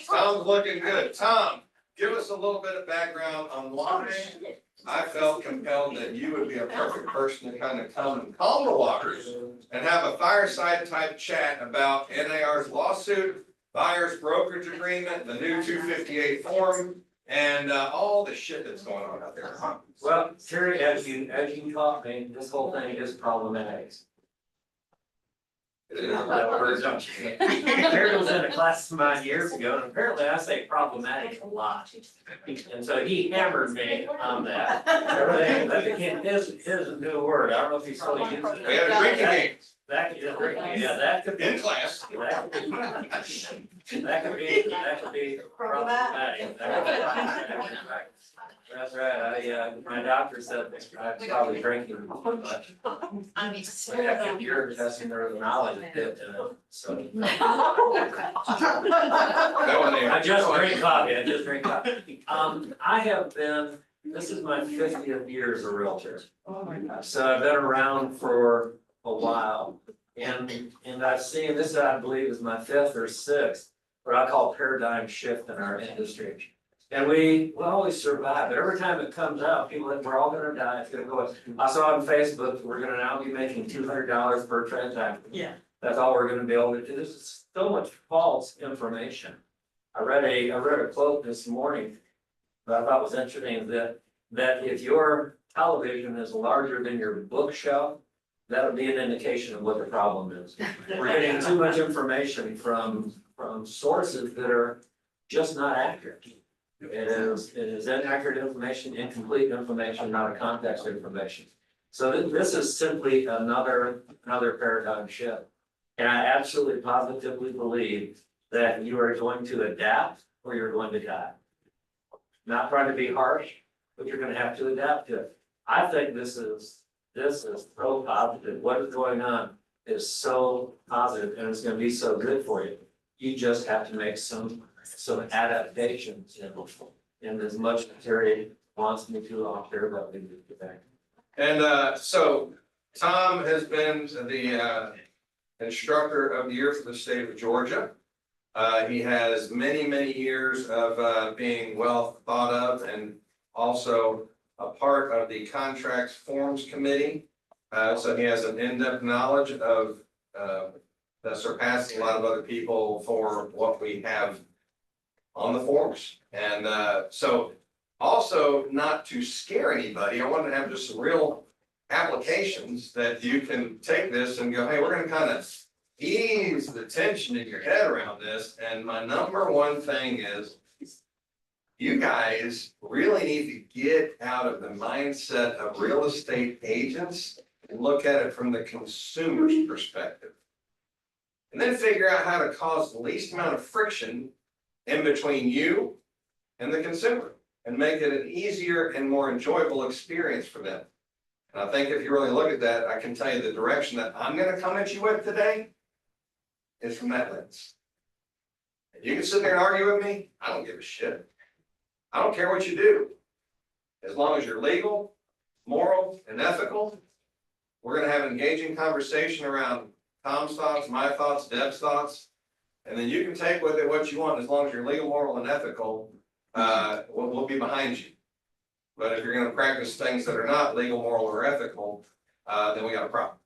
Tom's looking good. Tom, give us a little bit of background on why I felt compelled that you would be a perfect person to kind of come and calm the waters and have a fireside type chat about NAR's lawsuit, buyer's brokerage agreement, the new 258 form, and all the shit that's going on out there. Well, Terry, as you taught me, this whole thing is problematic. Terry was in a class of mine years ago, and apparently I say problematic a lot. And so he hammered me on that. That became his new word. I don't know if he still uses it. We had a drinking game. That could, yeah, that could be. In class. That could be problematic. That's right. My doctor said I'm probably drinking too much. You're testing their knowledge, so. I just drink coffee. I have been, this is my 50th year as a realtor. So I've been around for a while. And I've seen this, I believe, is my 5th or 6th, what I call paradigm shift in our industry. And we always survive, but every time it comes out, people think we're all gonna die, it's gonna go. I saw on Facebook, we're gonna now be making $200 per transaction. Yeah. That's all we're gonna be able to do. This is so much false information. I read a quote this morning that I thought was interesting, that if your television is larger than your bookshelf, that'll be an indication of what the problem is. We're getting too much information from sources that are just not accurate. It is inaccurate information, incomplete information, not a context information. So this is simply another paradigm shift. And I absolutely positively believe that you are going to adapt or you're going to die. Not trying to be harsh, but you're going to have to adapt to it. I think this is so positive. What is going on is so positive, and it's going to be so good for you. You just have to make some adaptations, and as much as Terry wants me to, I'll share about it today. And so Tom has been the instructor of the year for the state of Georgia. He has many years of being well thought of, and also a part of the contracts forms committee. So he has an in-depth knowledge of that surpasses a lot of other people for what we have on the forms. And so also, not to scare anybody, I wanted to have just some real applications that you can take this and go, hey, we're going to kind of ease the tension in your head around this. And my number one thing is, you guys really need to get out of the mindset of real estate agents and look at it from the consumer's perspective. And then figure out how to cause the least amount of friction in between you and the consumer and make it an easier and more enjoyable experience for them. And I think if you really look at that, I can tell you the direction that I'm going to come at you with today is from that lens. And you can sit there and argue with me. I don't give a shit. I don't care what you do. As long as you're legal, moral, and ethical, we're going to have an engaging conversation around Tom's thoughts, my thoughts, Deb's thoughts, and then you can take with it what you want. As long as you're legal, moral, and ethical, we'll be behind you. But if you're going to practice things that are not legal, moral, or ethical, then we got a problem.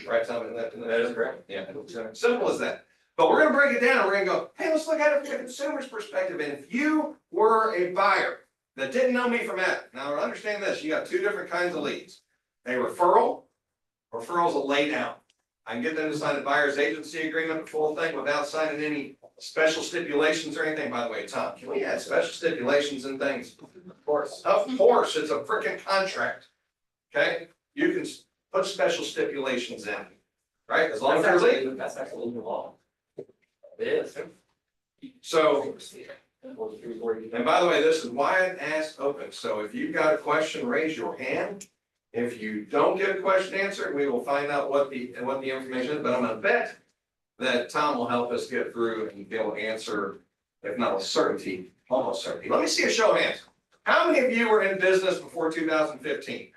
Right, Tom? That is correct. Yeah. Simple as that. But we're going to break it down. We're going to go, hey, let's look at it from the consumer's perspective. And if you were a buyer that didn't know me from Adam, now understand this, you got two different kinds of leads. A referral, referrals that lay down. I can get them to sign a buyer's agency agreement, the full thing, without signing any special stipulations or anything. By the way, Tom, can we add special stipulations and things? Of course. Of course, it's a freaking contract. Okay? You can put special stipulations in, right? As long as they're legal. That's actually the law. It is. So, and by the way, this is wide ass open. So if you've got a question, raise your hand. If you don't get a question answered, we will find out what the information is. But I'm going to bet that Tom will help us get through and be able to answer, if not with certainty, almost certainty. Let me see a show of hands. How many of you were in business before 2015?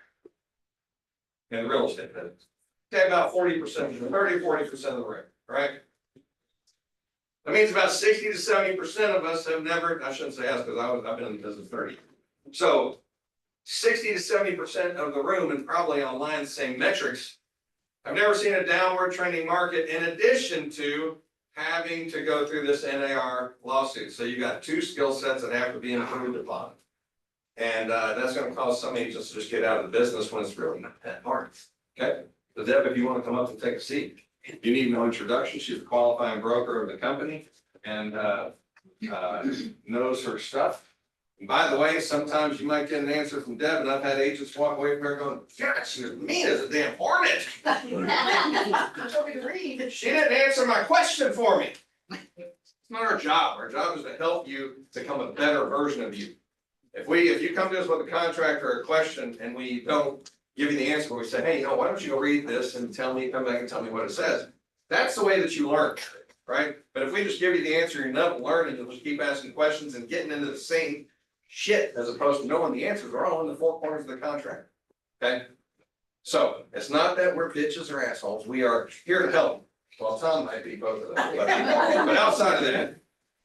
In the real estate business. say about 40%, 30-40% of the room, right? That means about 60 to 70% of us have never, I shouldn't say us, because I've been in the business 30. So 60 to 70% of the room, and probably online the same metrics, I've never seen a downward trending market in addition to having to go through this NAR lawsuit. So you got two skill sets that have to be improved upon. And that's gonna cause some agents to just get out of the business when it's really not that hard. Okay? So Deb, if you wanna come up and take a seat, you need no introduction. She's a qualifying broker of the company and knows her stuff. And by the way, sometimes you might get an answer from Deb, and I've had agents walk away from her going, God, she was mean as a damn hornet. She didn't answer my question for me. It's not our job. Our job is to help you become a better version of you. If you come to us with a contract or a question and we don't give you the answer, but we say, hey, why don't you go read this and come back and tell me what it says. That's the way that you learn, right? But if we just give you the answer, you're not learning, you'll just keep asking questions and getting into the same shit as opposed to knowing the answers. They're all in the four corners of the contract. Okay? So it's not that we're bitches or assholes. We are here to help. Well, Tom might be both of them. But outside of that,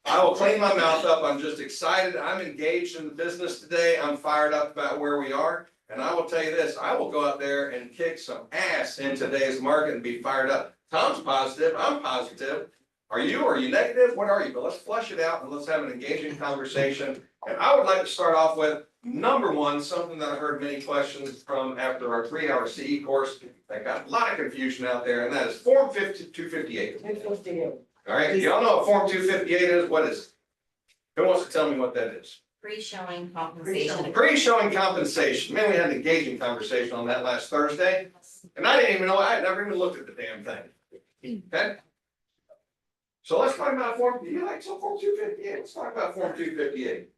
I will clean my mouth up. I'm just excited. I'm engaged in the business today. I'm fired up about where we are. And I will tell you this, I will go out there and kick some ass in today's market and be fired up. Tom's positive, I'm positive. Are you negative? What are you? But let's flush it out and let's have an engaging conversation. And I would like to start off with number one, something that I heard many questions from after our 3-hour CE course. That got a lot of confusion out there, and that is Form 258. All right, y'all know what Form 258 is? What is it? Who wants to tell me what that is? Pre-showing compensation. Pre-showing compensation. Man, we had an engaging conversation on that last Thursday. And I didn't even know, I had never even looked at the damn thing. Okay? So let's talk about Form 258. Let's talk about Form 258.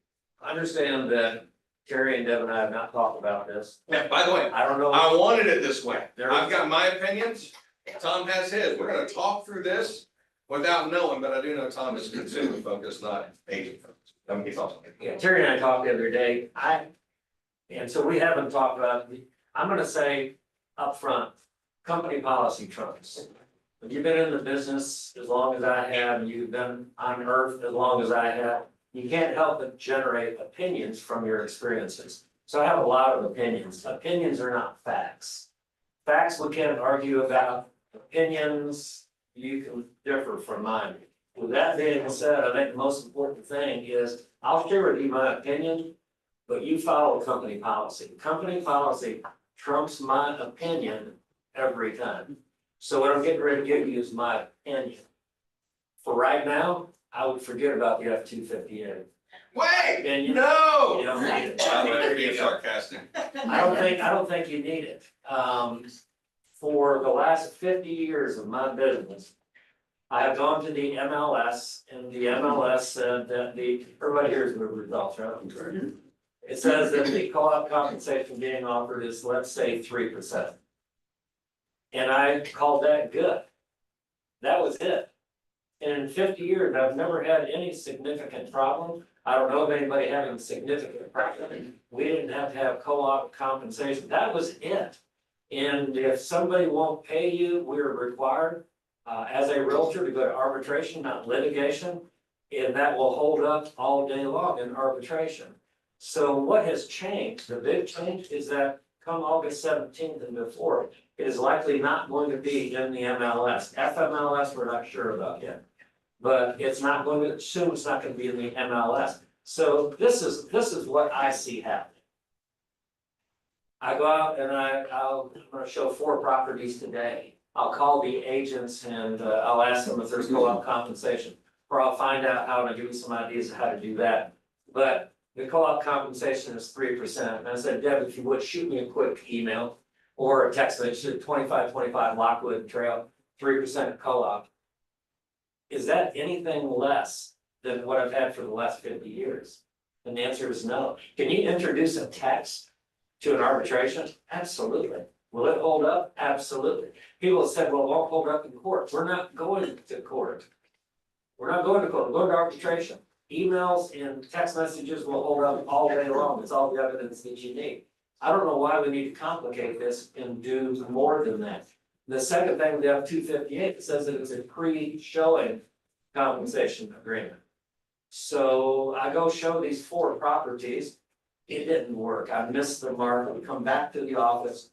I understand that Terry and Deb and I have not talked about this. Yeah, by the way, I don't know. I wanted it this way. I've got my opinions. Tom has his. We're gonna talk through this without knowing, but I do know Tom is consumer focused, not agent focused. Yeah, Terry and I talked the other day, and so we haven't talked about, I'm gonna say upfront, company policy trumps. If you've been in the business as long as I have, and you've been on earth as long as I have, you can't help but generate opinions from your experiences. So I have a lot of opinions. Opinions are not facts. Facts we can't argue about. Opinions, you can differ from mine. With that being said, I think the most important thing is I'll share with you my opinion, but you follow company policy. Company policy trumps my opinion every time. So what I'm getting ready to give you is my opinion. For right now, I would forget about the F-258. Wait, Opinion. no. You don't need it. You're being sarcastic. I don't think you need it. For the last 50 years of my business, I have gone to the MLS, and the MLS said that everybody here's the results, right? It says that the co-op compensation being offered is, let's say, 3%. And I called that good. That was it. And in 50 years, I've never had any significant problem. I don't know of anybody having significant problem. We didn't have to have co-op compensation. That was it. And if somebody won't pay you, we're required as a realtor to go to arbitration, not litigation. And that will hold up all day long in arbitration. So what has changed? The big change is that come August 17th and before, it is likely not going to be in the MLS. FMLS, we're not sure about yet. But it's not going to, soon it's not going to be in the MLS. So this is what I see happening. I go out and I'm going to show 4 properties today. I'll call the agents and I'll ask them if there's co-op compensation, or I'll find out how to give you some ideas of how to do that. But the co-op compensation is 3%. And I said, Deb, if you would shoot me a quick email or a text message to 2525 Lockwood Trail, 3% co-op. Is that anything less than what I've had for the last 50 years? And the answer is no. Can you introduce a text to an arbitration? Absolutely. Will it hold up? Absolutely. People have said, well, it won't hold up in court. We're not going to court. We're not going to court. We're going to arbitration. Emails and text messages will hold up all day long. It's all the evidence that you need. I don't know why we need to complicate this and do more than that. The second thing, we have 258, it says that it's a pre-showing compensation agreement. So I go show these 4 properties, it didn't work, I missed the mark, I come back to the office.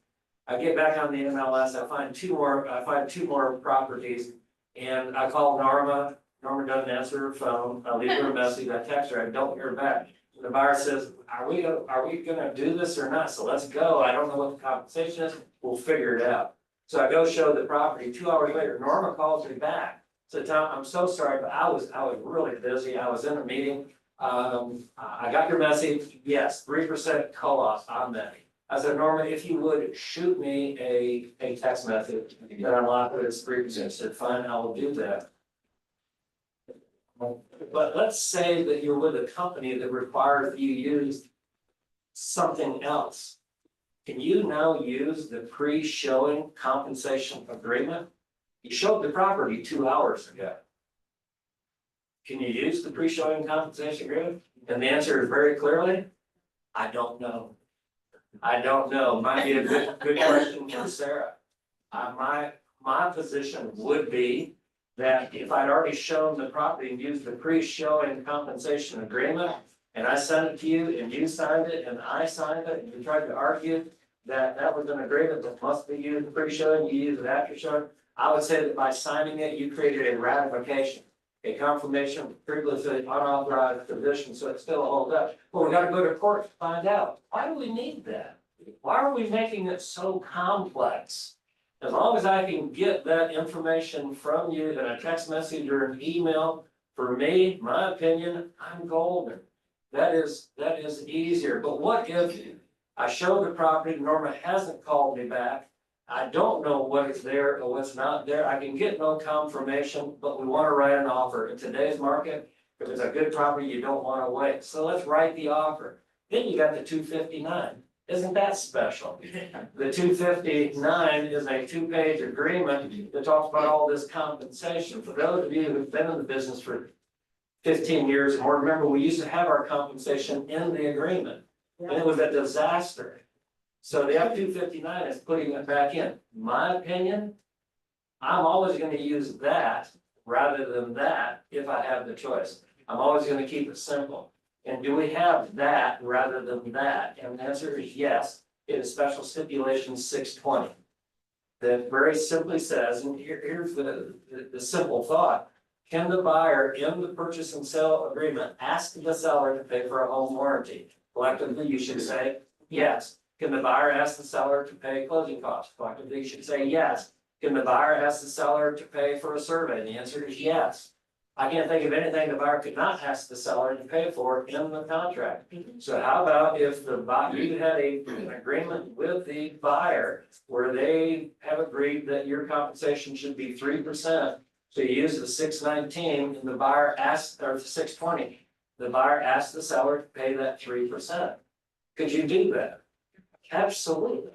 I get back on the MLS, I find two more properties, and I call Norma doesn't answer her phone, I leave her a message, I text her, I don't hear back. And the buyer says, are we gonna do this or not? So let's go, I don't know what the compensation is, we'll figure it out. So I go show the property, 2 hours later, Norma calls me back. So Tom, I'm so sorry, but I was really busy, I was in a meeting. I got your message, yes, 3% co-op on that. I said, Norma, if you would shoot me a text message that unlocked it as 3%, I said, fine, I will do that. But let's say that you're with a company that requires you use something else. Can you now use the pre-showing compensation agreement? You showed the property 2 hours ago. Can you use the pre-showing compensation agreement? And the answer is very clearly, I don't know. I don't know. Might be a good question for Sarah. My position would be that if I'd already shown the property and used the pre-showing compensation agreement, and I sent it to you and you signed it and I signed it, and you tried to argue that that was an agreement that must be used pre-showing, you use it after showing, I would say that by signing it, you created a ratification, a confirmation, previously unauthorized position, so it still holds up. Well, we gotta go to court to find out. Why do we need that? Why are we making it so complex? As long as I can get that information from you in a text message or an email, for me, my opinion, I'm golden. That is easier. But what if I show the property, Norma hasn't called me back, I don't know what is there or what's not there, I can get no confirmation, but we want to write an offer. In today's market, if it's a good property, you don't want to wait. So let's write the offer. Then you got the 259. Isn't that special? The 259 is a 2-page agreement that talks about all this compensation. For those of you who've been in the business for 15 years or more, remember we used to have our compensation in the agreement. And it was a disaster. So the F-259 is putting it back in. My opinion, I'm always going to use that rather than that if I have the choice. I'm always going to keep it simple. And do we have that rather than that? And the answer is yes. It is special stipulation 620. That very simply says, and here's the simple thought. Can the buyer in the purchase and sale agreement ask the seller to pay for a home warranty? Collectively, you should say yes. Can the buyer ask the seller to pay closing costs? Collectively, you should say yes. Can the buyer ask the seller to pay for a survey? And the answer is yes. I can't think of anything the buyer could not ask the seller to pay for in the contract. So how about if the buyer, you had an agreement with the buyer where they have agreed that your compensation should be 3%. So you use the 619 and the buyer asks, or the 620, the buyer asks the seller to pay that 3%. Could you do that? Absolutely.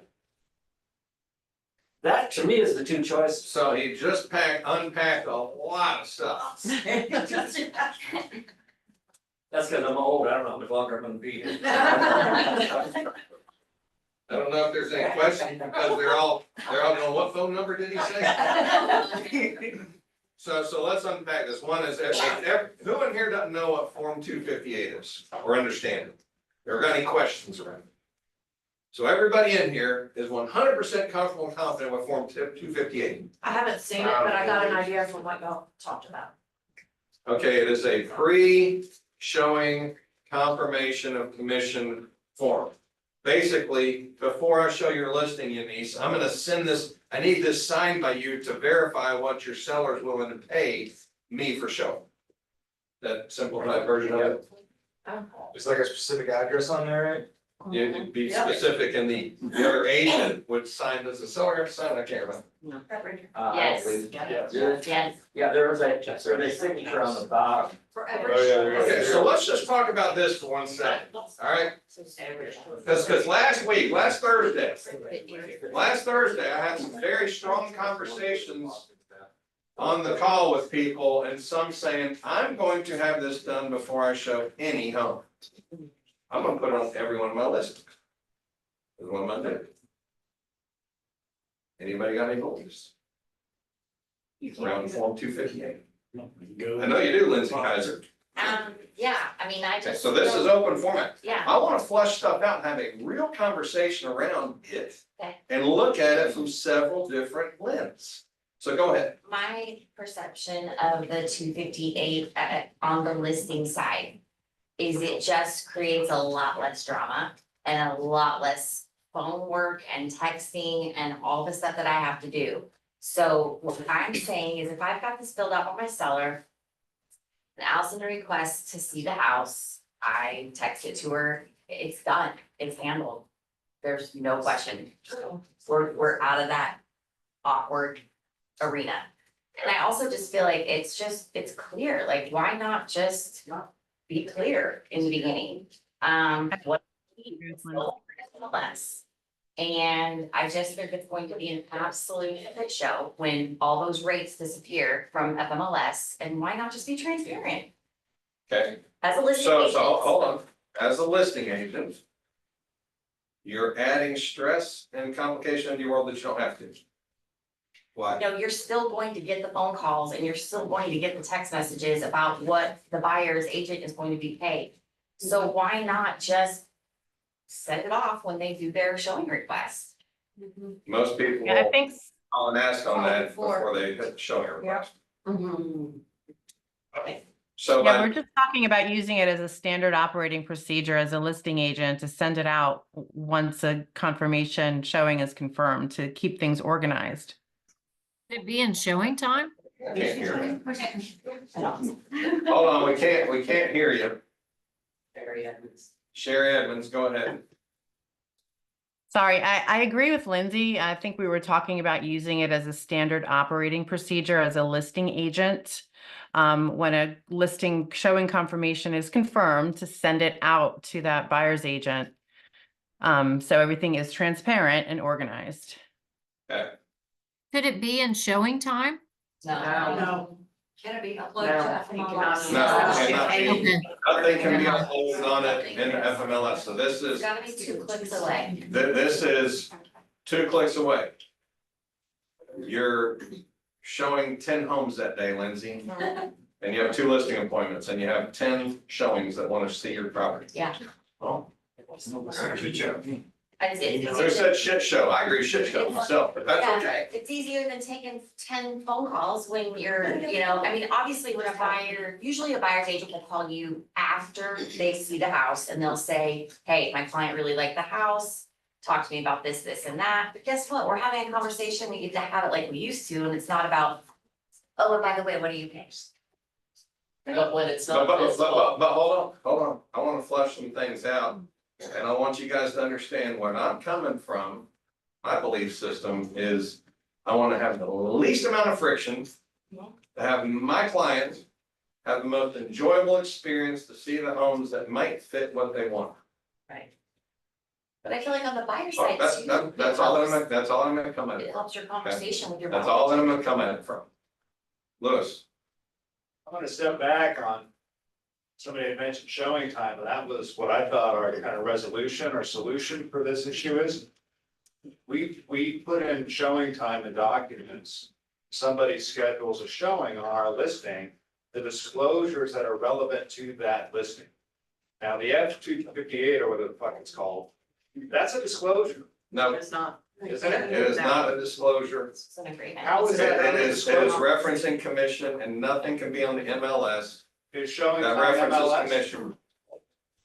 That to me is the two choices. So he just unpacked a lot of stuff. That's because I'm old, I don't know how much longer I'm gonna be here. I don't know if there's any questions because they're all going, what phone number did he say? So let's unpack this. One is, who in here doesn't know what Form 258 is or understand it? Or got any questions around it? So everybody in here is 100% comfortable and confident with Form 258. I haven't seen it, but I got an idea from what y'all talked about. Okay, it is a pre-showing confirmation of commission form. Basically, before I show your listing, Eunice, I'm gonna send this, I need this signed by you to verify what your seller is willing to pay me for showing. That simplified version of it. There's like a specific address on there, right? You'd be specific and the other agent would sign, does the seller have to sign? I can't remember. Yes. Yes. Yeah, there's a signature on the bottom. Okay, so let's just talk about this for 1 second, all right? Because last Thursday, I had some very strong conversations on the call with people and some saying, I'm going to have this done before I show any home. I'm gonna put it on every one of my listings. Is what I'm gonna do. Anybody got any beliefs? Around Form 258. I know you do, Lindsay Kaiser. Yeah, I mean, I Okay, just. so this is open format. Yeah, I wanna flush stuff out and have a real conversation around it. Okay. And look at it from several different lenses. So go ahead. my perception of the 258 on the listing side is it just creates a lot less drama and a lot less phone work and texting and all the stuff that I have to do. So what I'm saying is if I've got this filled out by my seller, and Allison requests to see the house, I text it to her, it's done, it's handled. There's no question. We're out of that awkward arena. And I also just feel like it's clear, like, why not just be clear in the beginning? What less. And I just think it's going to be an absolute shit show when all those rates disappear from FMLS, and why not just be transparent Okay, as a listing so agent? hold on, as a listing agent. You're adding stress and complication into your world that you don't have to. Why? No, you're still going to get the phone calls and you're still going to get the text messages about what the buyer's agent is going to be paid. So why not just send it off when they do their showing request? Most people Yeah, I will think, call and ask on that Before. before they hit the showing request. Okay. So yeah, by we're just talking about using it as a standard operating procedure as a listing agent to send it out once a confirmation showing is confirmed to keep things organized. Could it be in showing time? I can't hear you. Hold on, we can't hear you. Sherry Edmonds, go ahead. Sorry, I agree with Lindsay. I think we were talking about using it as a standard operating procedure as a listing agent. When a listing showing confirmation is confirmed, to send it out to that buyer's agent. So everything is transparent and organized. Okay, Could it be in showing time? No. Can it be No, uploaded to you FMLS? no, it cannot be, Okay. nothing can be uploaded on it in the FMLS, so this It's is, gotta be 2 clicks away. this is 2 clicks away. You're showing 10 homes that day, Lindsay, and you have 2 listing appointments, and you have 10 showings that wanna see your property. Yeah. Oh. It's Who said shit show? I agree, shit show myself, but that's Yeah, okay. it's easier than taking 10 phone calls when you're, I mean, obviously when a buyer, usually a buyer's agent will call you after they see the house and they'll say, hey, my client really liked the house. Talk to me about this, this and that. But guess what? We're having a conversation. We get to have it like we used to, and it's not about, oh, and by the way, what do you pay? But when it's not. But hold on, I wanna flush some things out, and I want you guys to understand where I'm coming from. My belief system is, I wanna have the least amount of friction. To have my clients have the most enjoyable experience to see the homes that might fit what they want. Right. But I feel like on the buyer Oh, side that's, too. that's all I'm gonna come at It it from. helps your conversation with your. That's buyer. all that I'm gonna come at it from. Lewis, I'm gonna step back on, somebody had mentioned showing time, and that was what I thought our kind of resolution or solution for this issue is. We put in showing time in documents, somebody schedules a showing on our listing, the disclosures that are relevant to that listing. Now, the F-258 or whatever the fuck it's called, that's a disclosure, no, It's not. isn't it? it is not a disclosure. It's an agreement. How is that? It is referencing commission, and nothing can be on the MLS Is showing that time references MLS? commission.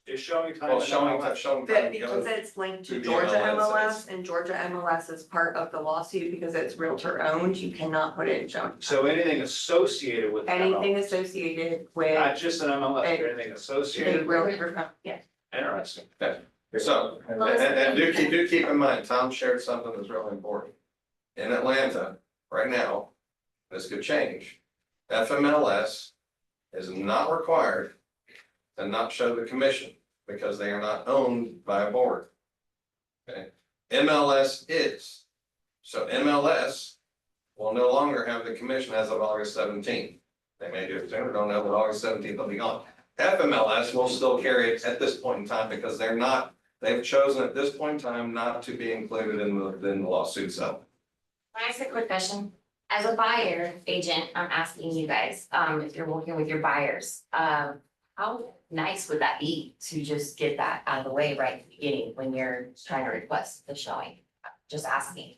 Is showing time Well, MLS? showing That time because goes, it's linked to to the Georgia MLS, MLS and Georgia MLS is part of the lawsuit because it's realtor owned, you cannot put it in showing. So anything associated with. Anything MLS, associated with Not just an MLS, but anything a associated. realtor, yeah. Interesting. so, and do keep in mind, Tom shared something that's really important. In Atlanta, right now, this could change. FMLS is not required to not show the commission because they are not owned by a board. Okay, MLS is. So MLS will no longer have the commission as of August 17th. They may do it sooner, don't know, but August 17th they'll be gone. FMLS will still carry it at this point in time because they've chosen at this point in time not to be included in the lawsuit settlement. I ask a quick question? As a buyer agent, I'm asking you guys, if you're working with your buyers, how nice would that be to just get that out of the way right at the beginning when you're trying to request the showing? Just asking.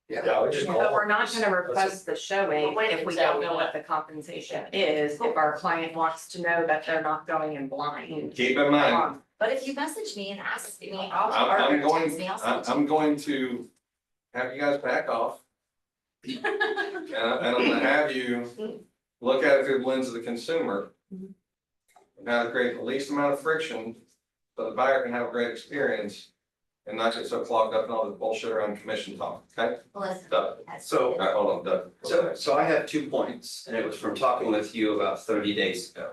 Yeah, we just. But we're not gonna request the showing Wait, if we don't know what the compensation is, if our client wants to know that they're not going in blind. Keep in mind, But if you message me and ask me, I'm text me, I'll send it to you. I'm going to have you guys back off. And I'm gonna have you look at it through the lens of the consumer. And how to create the least amount of friction, so the buyer can have a great experience. And not get so clogged up in all this bullshit around commission talk, okay? Listen, Doug, that's- So- all right, hold on, Doug. So I have 2 points, and it was from talking with you about 30 days ago.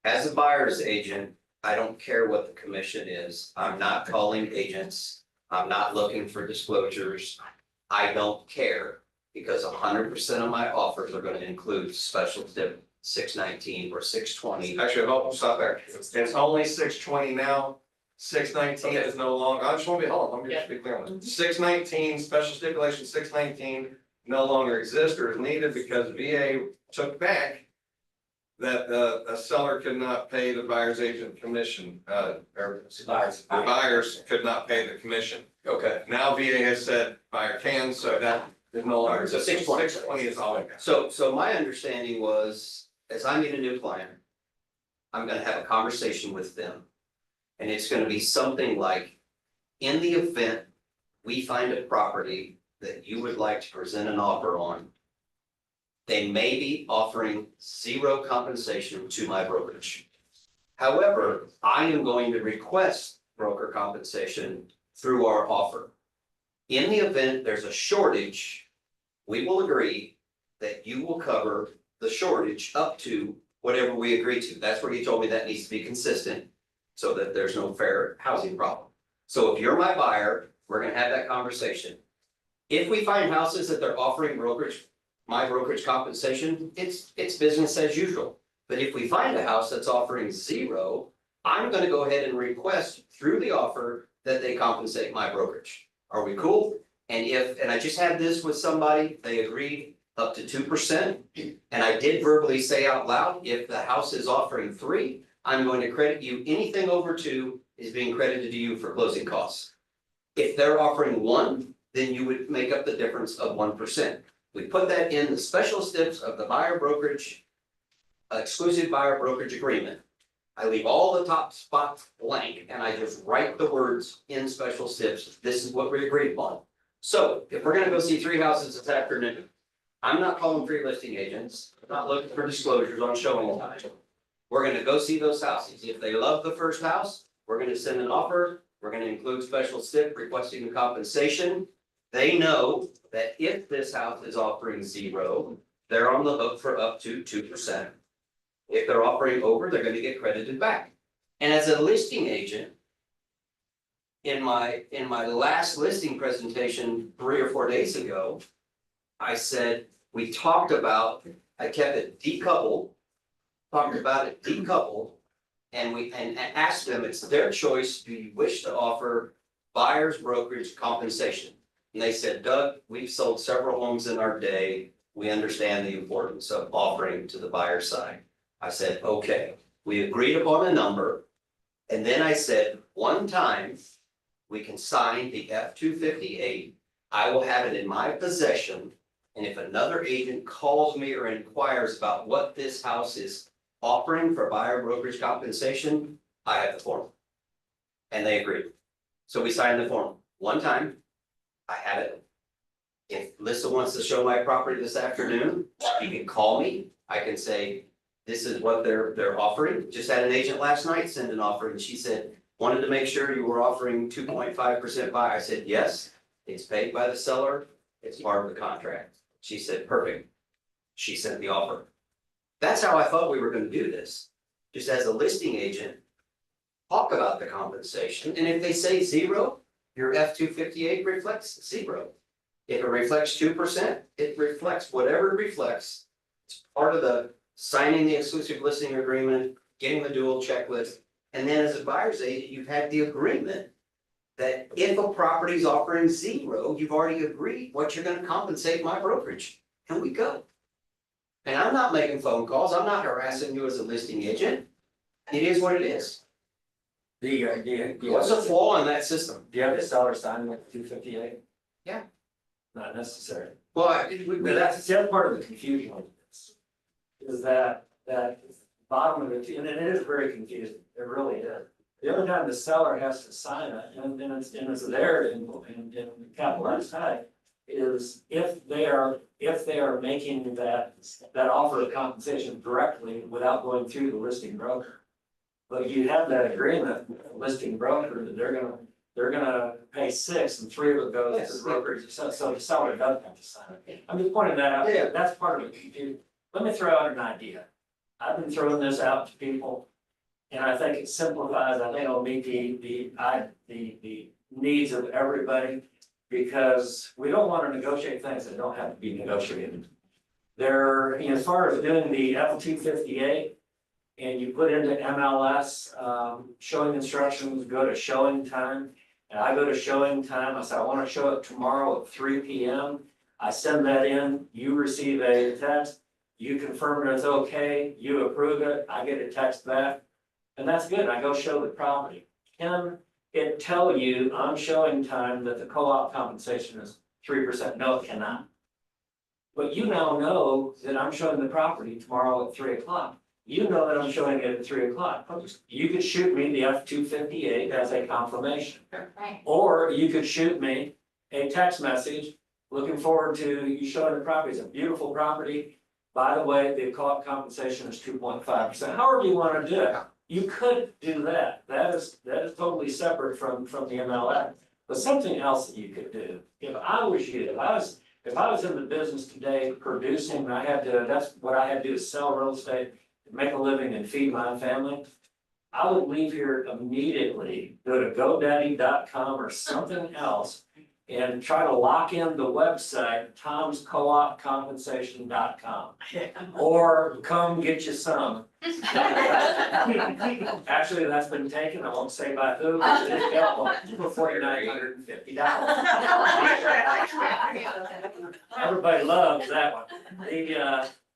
As a buyer's agent, I don't care what the commission is. I'm not calling agents. I'm not looking for disclosures. I don't care because 100% of my offers are gonna include special tip 619 or 620. Actually, hold, stop there. It's only 620 now. 619 is no longer, I just want to be, hold on, let me just be clear on this. 619, special stipulation 619 no longer exists or is needed because VA took back that a seller could not pay the buyer's agent commission, or the buyers could not pay the commission. Okay. Now VA has said buyer can, so that is no longer. So 620. 620 is all it got. So my understanding was, as I meet a new client, I'm gonna have a conversation with them. And it's gonna be something like, in the event we find a property that you would like to present an offer on, they may be offering 0 compensation to my brokerage. However, I am going to request broker compensation through our offer. In the event there's a shortage, we will agree that you will cover the shortage up to whatever we agree to. That's where he told me that needs to be consistent so that there's no fair housing problem. So if you're my buyer, we're gonna have that conversation. If we find houses that they're offering brokerage, my brokerage compensation, it's business as usual. But if we find a house that's offering 0, I'm gonna go ahead and request through the offer that they compensate my brokerage. Are we cool? And I just had this with somebody, they agreed up to 2%. And I did verbally say out loud, if the house is offering 3, I'm going to credit you, anything over 2 is being credited to you for closing costs. If they're offering 1, then you would make up the difference of 1%. We put that in the special steps of the buyer brokerage, exclusive buyer brokerage agreement. I leave all the top spots blank and I just write the words in special steps. This is what we agreed upon. So if we're gonna go see 3 houses this afternoon, I'm not calling free listing agents, I'm not looking for disclosures on showing time. We're gonna go see those houses. If they love the first house, we're gonna send an offer. We're gonna include special stip requesting the compensation. They know that if this house is offering 0, they're on the hook for up to 2%. If they're offering over, they're gonna get credited back. And as a listing agent, in my last listing presentation 3 or 4 days ago, I said, we talked about, I kept it decoupled, and asked them, it's their choice, do you wish to offer buyer's brokerage compensation? And they said, Doug, we've sold several homes in our day, we understand the importance of offering to the buyer side. I said, okay, we agreed upon a number, and then I said, one time, we can sign the F-258, I will have it in my possession. And if another agent calls me or inquires about what this house is offering for buyer brokerage compensation, I have the form. And they agreed. So we signed the form one time. I have it. If Lisa wants to show my property this afternoon, you can call me. I can say, this is what they're offering. Just had an agent last night send an offer and she said, wanted to make sure you were offering 2.5% buy. I said, yes, it's paid by the seller. It's part of the contract. She said, perfect. She sent the offer. That's how I thought we were gonna do this. Just as a listing agent, talk about the compensation. And if they say 0, your F-258 reflects 0. If it reflects 2%, it reflects whatever it reflects. It's part of the signing the exclusive listing agreement, getting the dual checklist. And then as a buyer's agent, you've had the agreement that if a property's offering 0, you've already agreed what you're gonna compensate my brokerage, and we go. And I'm not making phone calls, I'm not harassing you as a listing agent. It is what it is. What's the flaw in that system? Do you have the seller sign with 258? Yeah. Not necessary. Well, But that's the other part of the confusion with this. Is that bottom of it, and it is very confusing, it really is. The other time the seller has to sign it, and it's there in capitalized high, is if they are making that offer of compensation directly without going through the listing broker. But you have that agreement, with the listing broker, that they're gonna pay 6 and 3 of it goes to Yes. the brokerage, so the seller doesn't have to sign it. I'm just pointing that out, Yeah. that's part of it. Let me throw out an idea. I've been throwing this out to people. And I think it simplifies, I think it'll meet the needs of everybody. Because we don't wanna negotiate things that don't have to be negotiated. There, as far as doing the F-258. And you put into MLS, showing instructions, go to showing time. And I go to showing time, I said, I wanna show it tomorrow at 3 p.m. I send that in, you receive a text, you confirm it's okay, you approve it, I get a text back. And that's good, I go show the property. Can it tell you on showing time that the co-op compensation is 3%? No, it cannot. But you now know that I'm showing the property tomorrow at 3 o'clock. You know that I'm showing it at 3 o'clock. You could shoot me the F-258 as a confirmation. Right. Or you could shoot me a text message, looking forward to you showing the property. It's a beautiful property. By the way, the co-op compensation is 2.5%. However you want to do it, you could do that. That is totally separate from the MLF. But something else that you could do, if I was you, if I was in the business today producing, and that's what I had to do is sell real estate, make a living and feed my family. I would leave here immediately, go to GoDaddy.com or something else and try to lock in the website, tomscoopcompensation.com. Or come get you some. Actually, that's been taken, I won't say by who, but it's available for $4,950. Everybody loves that one.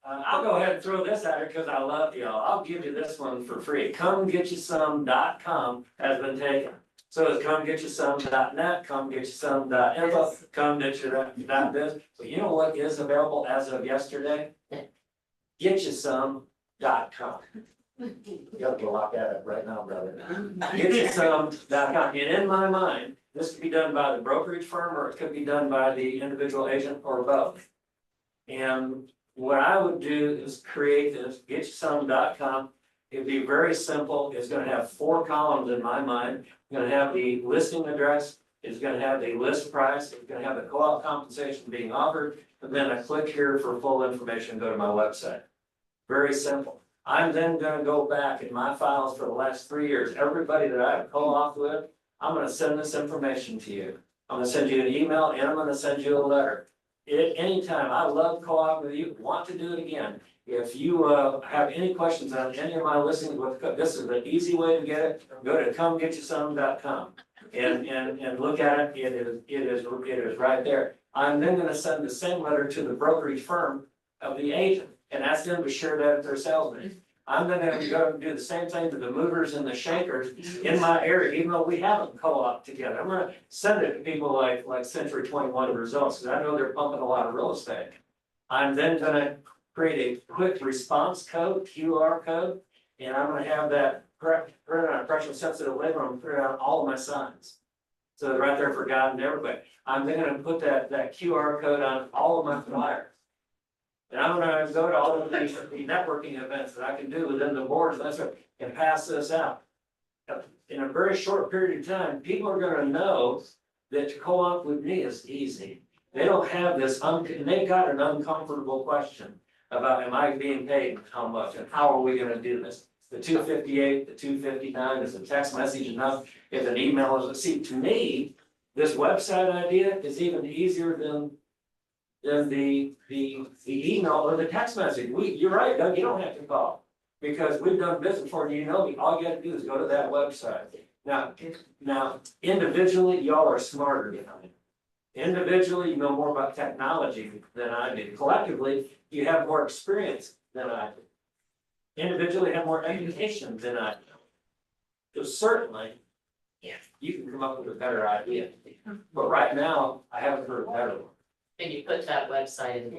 I'll go ahead and throw this at her because I love y'all. I'll give you this one for free. ComeGetYouSome.com has been taken. So it's ComeGetYouSome.net, ComeGetYouSome.info, ComeGetYou.biz. But you know what is available as of yesterday? GetYouSome.com. You have to lock at it right now, brother. GetYouSome.com. And in my mind, this could be done by the brokerage firm or it could be done by the individual agent or both. And what I would do is create this GetYouSome.com. It'd be very simple. It's gonna have 4 columns in my mind. It's gonna have the listing address. It's gonna have the list price. It's gonna have the co-op compensation being offered. And then I click here for full information, go to my website. Very simple. I'm then gonna go back in my files for the last 3 years. Everybody that I've co-op with, I'm gonna send this information to you. I'm gonna send you an email and I'm gonna send you a letter. Anytime, I love co-op with you, want to do it again. If you have any questions on any of my listings with, this is the easy way to get it, go to ComeGetYouSome.com and look at it, it is right there. I'm then gonna send the same letter to the brokerage firm of the agent and ask them to share that at their sales meeting. I'm then gonna go and do the same thing to the movers and the shakers in my area, even though we haven't co-op together. I'm gonna send it to people like Century 21 Results, because I know they're pumping a lot of real estate. I'm then gonna create a quick response code, QR code, and I'm gonna have that printed on a pressure sensitive label, I'm gonna put it on all of my signs. So they're right there for God and everybody. I'm then gonna put that QR code on all of my flyers. And I'm gonna go to all of the networking events that I can do within the boards, and pass this out. In a very short period of time, people are gonna know that to co-op with me is easy. They don't have this, they've got an uncomfortable question about, am I being paid how much and how are we gonna do this? The 258, the 259, is a text message enough? If an email is, see, to me, this website idea is even easier than the email or the text message. You're right, Doug, you don't have to call. Because we've done business for you, you know me, all you gotta do is go to that website. Now, individually, y'all are smarter than I am. Individually, you know more about technology than I do. Collectively, you have more experience than I do. Individually, have more education than I do. So certainly, you can come up with a better idea. But right now, I haven't heard a better one. And you put that website in the,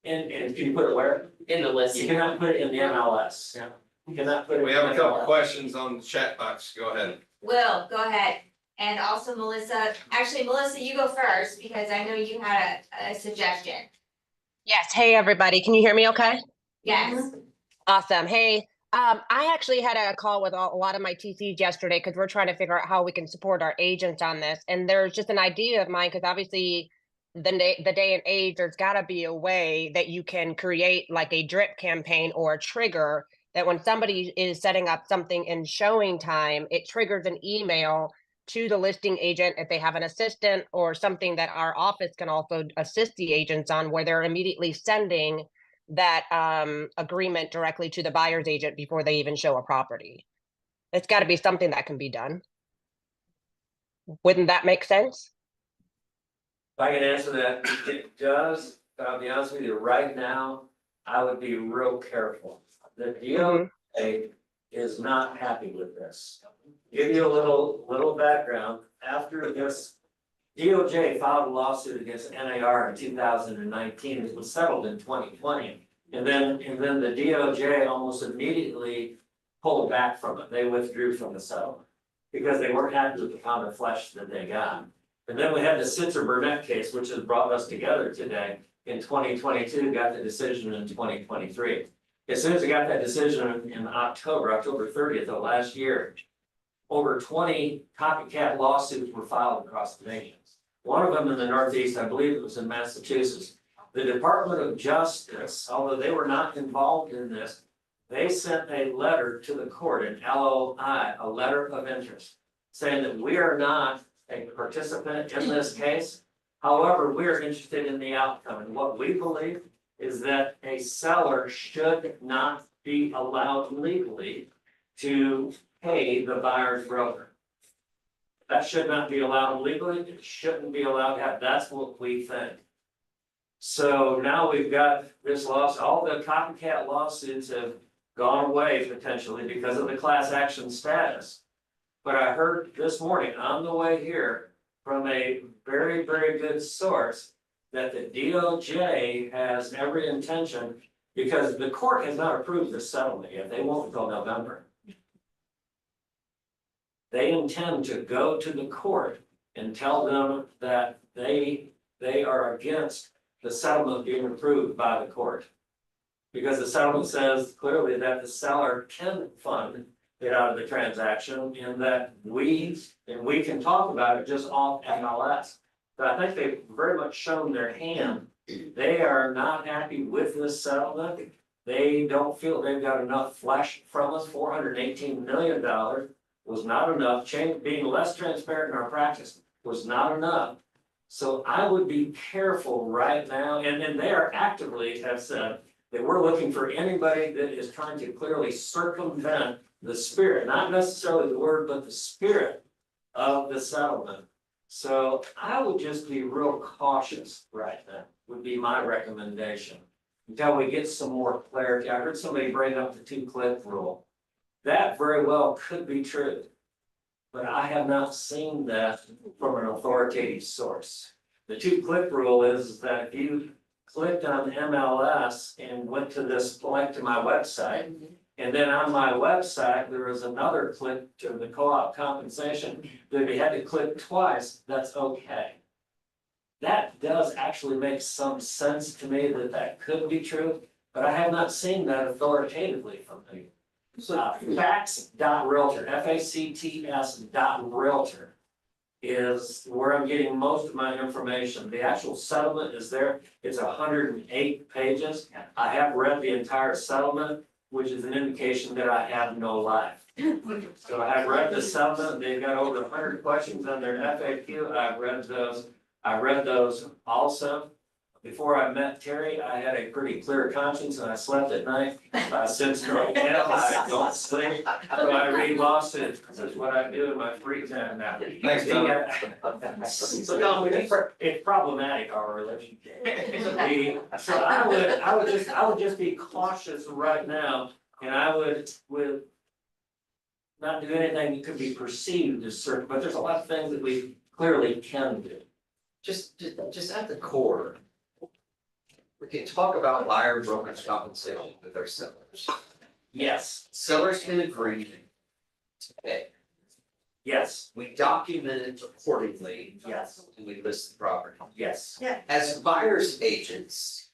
And can you put it where? in the You listing. cannot put it in the MLS. You cannot put it. We in have a the couple MLS. questions on the chat box. Go ahead. Will, go ahead. And also Melissa, actually Melissa, you go first because I know you had a suggestion. Yes. Hey, everybody. Can you hear me okay? Yes. Awesome. Hey, I actually had a call with a lot of my TCs yesterday because we're trying to figure out how we can support our agents on this. And there's just an idea of mine because obviously the day and age, there's got to be a way that you can create like a drip campaign or a trigger that when somebody is setting up something in showing time, it triggers an email to the listing agent if they have an assistant or something that our office can also assist the agents on where they're immediately sending that agreement directly to the buyer's agent before they even show a property. It's got to be something that can be done. Wouldn't that make sense? If I can answer that, it does, but I'll be honest with you, right now, I would be real careful. The DOJ is not happy with this. Give you a little background, after this, DOJ filed a lawsuit against NAR in 2019, it was settled in 2020. And then the DOJ almost immediately pulled back from it, they withdrew from the settlement. Because they weren't happy with the pound of flesh that they got. And then we had the Sitzer-Burnett case, which has brought us together today in 2022, got the decision in 2023. As soon as we got that decision in October 30th of last year, over 20 copycat lawsuits were filed across the nation. One of them in the Northeast, I believe it was in Massachusetts. The Department of Justice, although they were not involved in this, they sent a letter to the court, an LOI, a letter of interest, saying that we are not a participant in this case. However, we are interested in the outcome. And what we believe is that a seller should not be allowed legally to pay the buyer's broker. That should not be allowed legally. It shouldn't be allowed to have. That's what we think. So now we've got this lawsuit. All the copycat lawsuits have gone away potentially because of the class action status. But I heard this morning on the way here from a very, very good source that the DOJ has every intention, because the court has not approved the settlement yet. They won't until November. They intend to go to the court and tell them that they are against the settlement being approved by the court. Because the settlement says clearly that the seller can fund it out of the transaction, and that we can talk about it just off MLS. But I think they've very much shown their hand. They are not happy with this settlement. They don't feel they've got enough flesh from us. $418 million was not enough. Being less transparent in our practice was not enough. So I would be careful right now, and they are actively have said that we're looking for anybody that is trying to clearly circumvent the spirit, not necessarily the word, but the spirit of the settlement. So I would just be real cautious right now, would be my recommendation, until we get some more clarity. I heard somebody bring up the 2-click rule. That very well could be true, but I have not seen that from an authoritative source. The 2-click rule is that if you clicked on MLS and went to this link to my website, and then on my website, there was another click to the co-op compensation, that if you had to click twice, that's okay. That does actually make some sense to me that that could be true, but I have not seen that authoritatively from me. Facts.realtor, FACTS.realtor is where I'm getting most of my information. The actual settlement is there. It's 108 pages. I have read the entire settlement, which is an indication that I have no life. So I have read the settlement. They've got over 100 questions on their FAQ. I've read those also. Before I met Terry, I had a pretty clear conscience and I slept at night. Since right now, I don't sleep, so I read lawsuits. This is what I do in my free time now. Thanks, Tom. So no, it's problematic, our relationship. So I would just be cautious right now, and I would not do anything that could be perceived as certain, but there's a lot of things that we clearly can do. Just at the core. We can talk about buyer brokerage compensation with our sellers. Yes, Sellers can agree to pay. yes, We document it accordingly. yes, And we list the property. yes. As buyer's agents,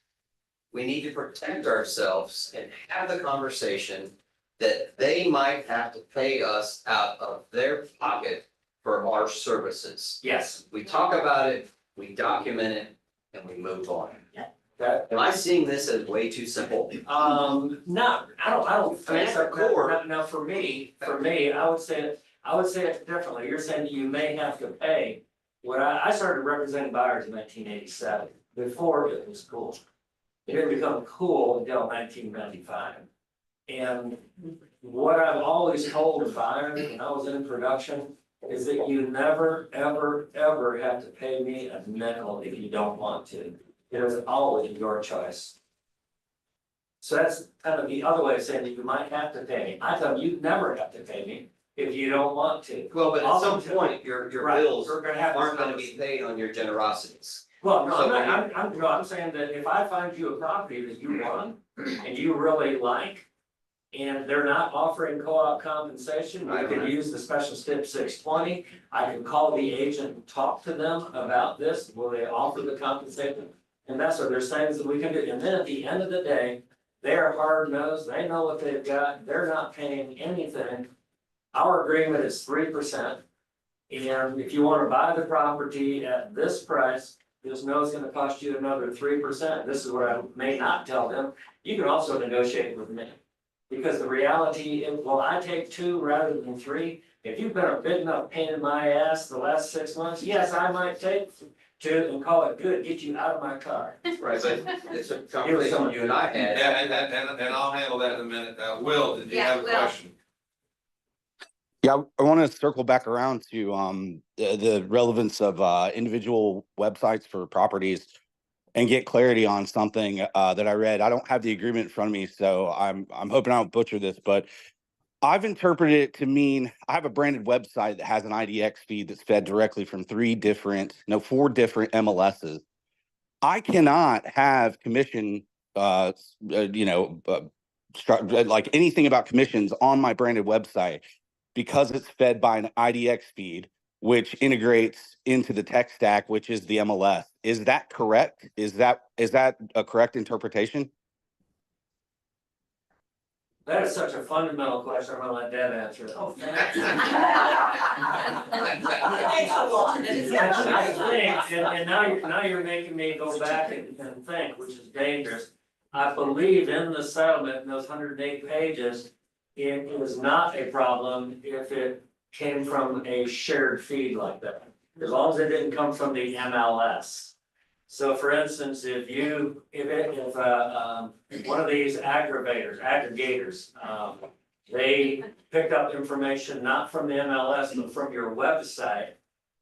we need to protect ourselves and have the conversation that they might have to pay us out of their pocket for our services. Yes, We talk about it, we document it, and we move on. that, Am I seeing this as way too simple? no, I don't think so. At the core- Now, for me, I would say it differently. You're saying that you may have to pay. When I started representing buyers in 1987, before it was cool. It didn't become cool until 1995. And what I've always told buyers when I was in production is that you never, ever, ever have to pay me a nickel if you don't want to. It is always your choice. So that's kind of the other way of saying that you might have to pay me. I tell you never have to pay me if you don't want to. Well, but at Also, some point, your Right, bills we're gonna have aren't gonna be paid on your generosities. Well, no, So I'm saying that if I find you a property that you want and you really like. And they're not offering co-op compensation, I could use the special stip 620. I can call the agent and talk to them about this, will they offer the compensation? And that's what there's things that we can do, and then at the end of the day, they're hard nosed, they know what they've got, they're not paying anything. Our agreement is 3%. And if you wanna buy the property at this price, just know it's gonna cost you another 3%. This is what I may not tell them, you can also negotiate with me. Because the reality is, well, I take 2 rather than 3. If you've been a big enough pain in my ass the last 6 months, yes, I might take 2 and call it good, get you out of my car. Right, but it's a conversation you and I had. And I'll handle that in a minute. Will, did you Yeah, have a Will. question? Yeah, I want to circle back around to the relevance of individual websites for properties and get clarity on something that I read. I don't have the agreement in front of me, so I'm hoping I don't butcher this, but I've interpreted it to mean I have a branded website that has an IDX feed that's fed directly from 4 different MLSs. I cannot have commission, like anything about commissions on my branded website because it's fed by an IDX feed, which integrates into the tech stack, which is the MLS. Is that correct? Is that a correct interpretation? That is such a fundamental question, I'm gonna let Deb answer it. Oh, I think, and now you're making me go back and think, which is dangerous. I believe in the settlement, in those 108 pages, it was not a problem if it came from a shared feed like that. As long as it didn't come from the MLS. So for instance, if one of these aggregators, they picked up information not from the MLS, but from your website,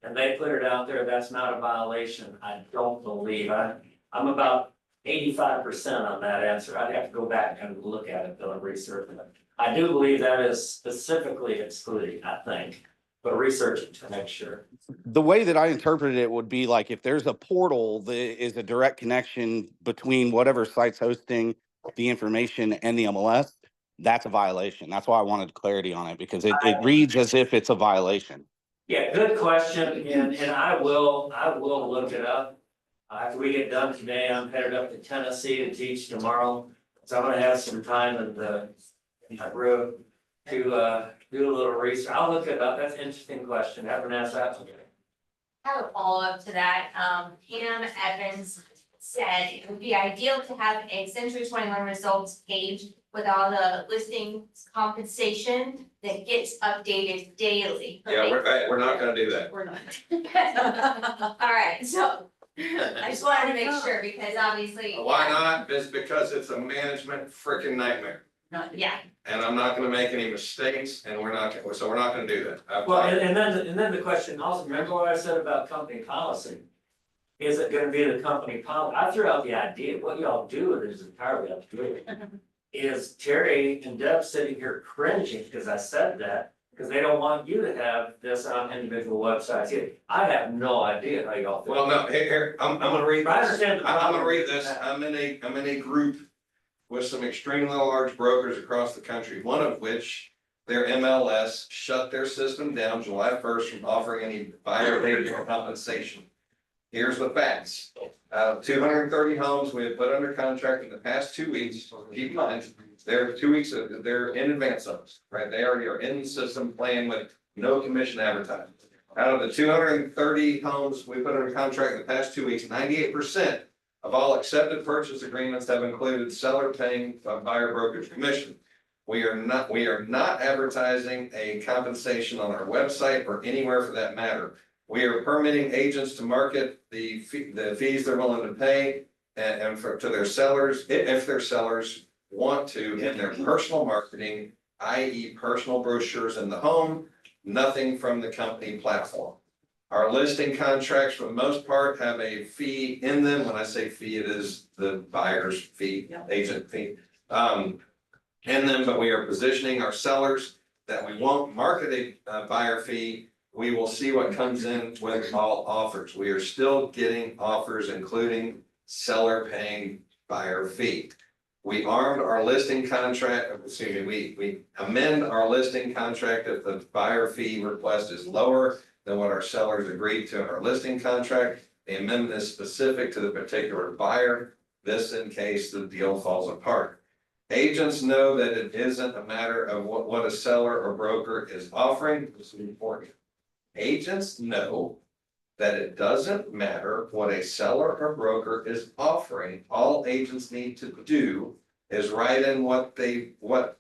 and they put it out there, that's not a violation, I don't believe. I'm about 85% on that answer. I'd have to go back and look at it, though, and research it. I do believe that is specifically excluded, I think, but research it to make sure. The way that I interpreted it would be like if there's a portal that is a direct connection between whatever site's hosting the information and the MLS, that's a violation. That's why I wanted clarity on it, because it reads as if it's a violation. Yeah, good question, and I will look it up. After we get done today, I'm headed up to Tennessee to teach tomorrow, so I'm gonna have some time in the road to do a little research. I'll look it up. That's an interesting question. Haven't asked that one. I have a follow-up to that. Pam Evans said it would be ideal to have a Century 21 results page with all the listings compensation that gets updated daily. Yeah, we're not gonna do that. We're not. All right, so I just wanted to make sure because obviously. Why not? It's because it's a management freaking nightmare. Yeah, And I'm not gonna make any mistakes and we're not gonna do that. Well, and then the question also, remember what I said about company policy? Is it gonna be the company policy? I threw out the idea, what y'all do is entirely up to you. Is Terry and Deb sitting here cringing because I said that, because they don't want you to have this on individual websites. I have no idea how y'all feel. Well, no, here, I'm gonna read I this. understand the I'm gonna problem. read this. I'm in a group with some extremely large brokers across the country, one of which their MLS shut their system down July 1st from offering any buyer payment compensation. Here's the facts. 230 homes we have put under contract in the past 2 weeks. Keep in mind, they're 2 weeks, they're in advance of us, right? They already are in the system playing with no commission advertising. Out of the 230 homes we put under contract in the past 2 weeks, 98% of all accepted purchase agreements have included seller paying a buyer brokerage commission. We are not advertising a compensation on our website or anywhere for that matter. We are permitting agents to market the fees they're willing to pay to their sellers, if their sellers want to, in their personal marketing, i.e. personal brochures in the home, nothing from the company platform. Our listing contracts, for the most part, have a fee in them. When I say fee, it is the buyer's fee, agent fee. In them, but we are positioning our sellers that we won't market a buyer fee. We will see what comes in with all offers. We are still getting offers, including seller paying buyer fee. We armed our listing contract, we amend our listing contract if the buyer fee request is lower than what our sellers agreed to in our listing contract. The amendment is specific to the particular buyer. This in case the deal falls apart. Agents know that it isn't a matter of what a seller or broker is offering. This is important. Agents know that it doesn't matter what a seller or broker is offering. All agents need to do is write in what they want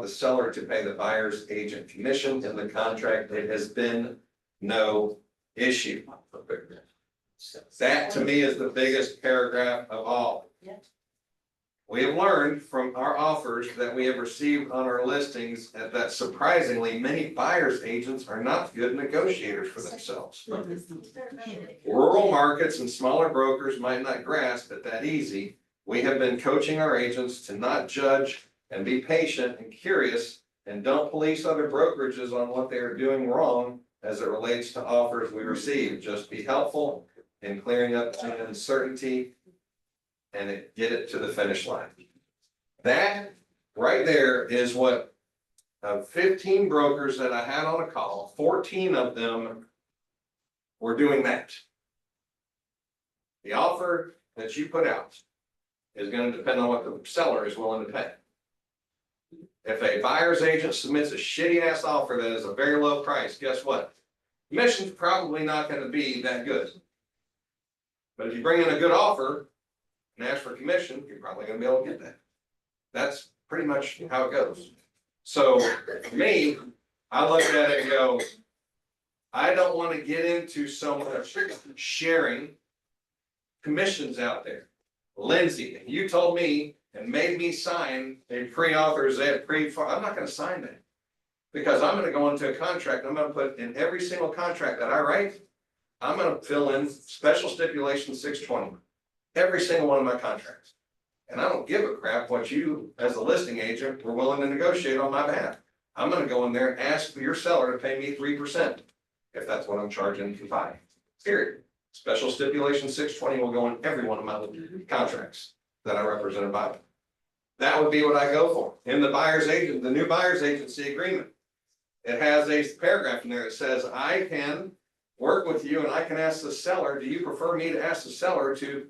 the seller to pay the buyer's agent commission in the contract. It has been no issue. That to me is the biggest paragraph of all. We have learned from our offers that we have received on our listings that surprisingly many buyers agents are not good negotiators for themselves. Rural markets and smaller brokers might not grasp it that easy. We have been coaching our agents to not judge and be patient and curious and don't police other brokerages on what they are doing wrong as it relates to offers we receive. Just be helpful in clearing up the uncertainty and get it to the finish line. That right there is what 15 brokers that I had on a call, 14 of them were doing that. The offer that you put out is going to depend on what the seller is willing to pay. If a buyer's agent submits a shitty ass offer that is a very low price, guess what? Commission's probably not going to be that good. But if you bring in a good offer and ask for commission, you're probably going to be able to get that. That's pretty much how it goes. So for me, I look at it and go, I don't want to get into so much sharing commissions out there. Lindsay, you told me and made me sign a pre-authorization, I'm not going to sign that. Because I'm going to go into a contract, I'm going to put in every single contract that I write, I'm going to fill in special stipulation 620. Every single one of my contracts. And I don't give a crap what you, as a listing agent, were willing to negotiate on my behalf. I'm going to go in there and ask for your seller to pay me 3%, if that's what I'm charging to buy. Period. Special stipulation 620 will go in every one of my contracts that I represent a buyer. That would be what I go for. In the buyer's agent, the new buyer's agency agreement, it has a paragraph in there that says, I can work with you and I can ask the seller, do you prefer me to ask the seller to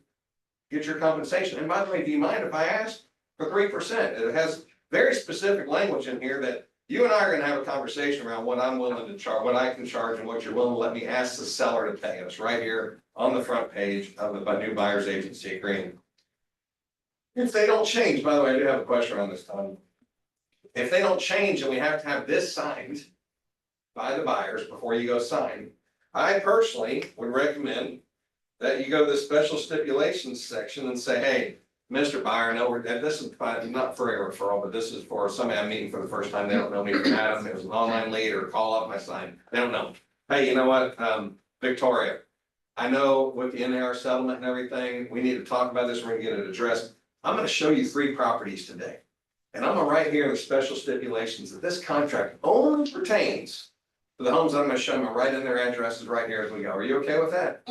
get your compensation? And by the way, do you mind if I ask for 3%? It has very specific language in here that you and I are going to have a conversation around what I'm willing to charge, what I can charge, and what you're willing to let me ask the seller to pay us right here on the front page of the new buyer's agency agreement. If they don't change, by the way, I do have a question around this time. If they don't change and we have to have this signed by the buyers before you go sign, I personally would recommend that you go to the special stipulations section and say, hey, Mr. Buyer, no, and this is not for a referral, but this is for somebody I'm meeting for the first time. They don't know me from Adam. It was an online lead or call off my sign. They don't know. Hey, you know what? Victoria, I know with the NAR settlement and everything, we need to talk about this. We're gonna get it addressed. I'm gonna show you 3 properties today. And I'm gonna write here in the special stipulations that this contract only pertains to the homes I'm gonna show them, right in their addresses right here as we go. Are you okay with that?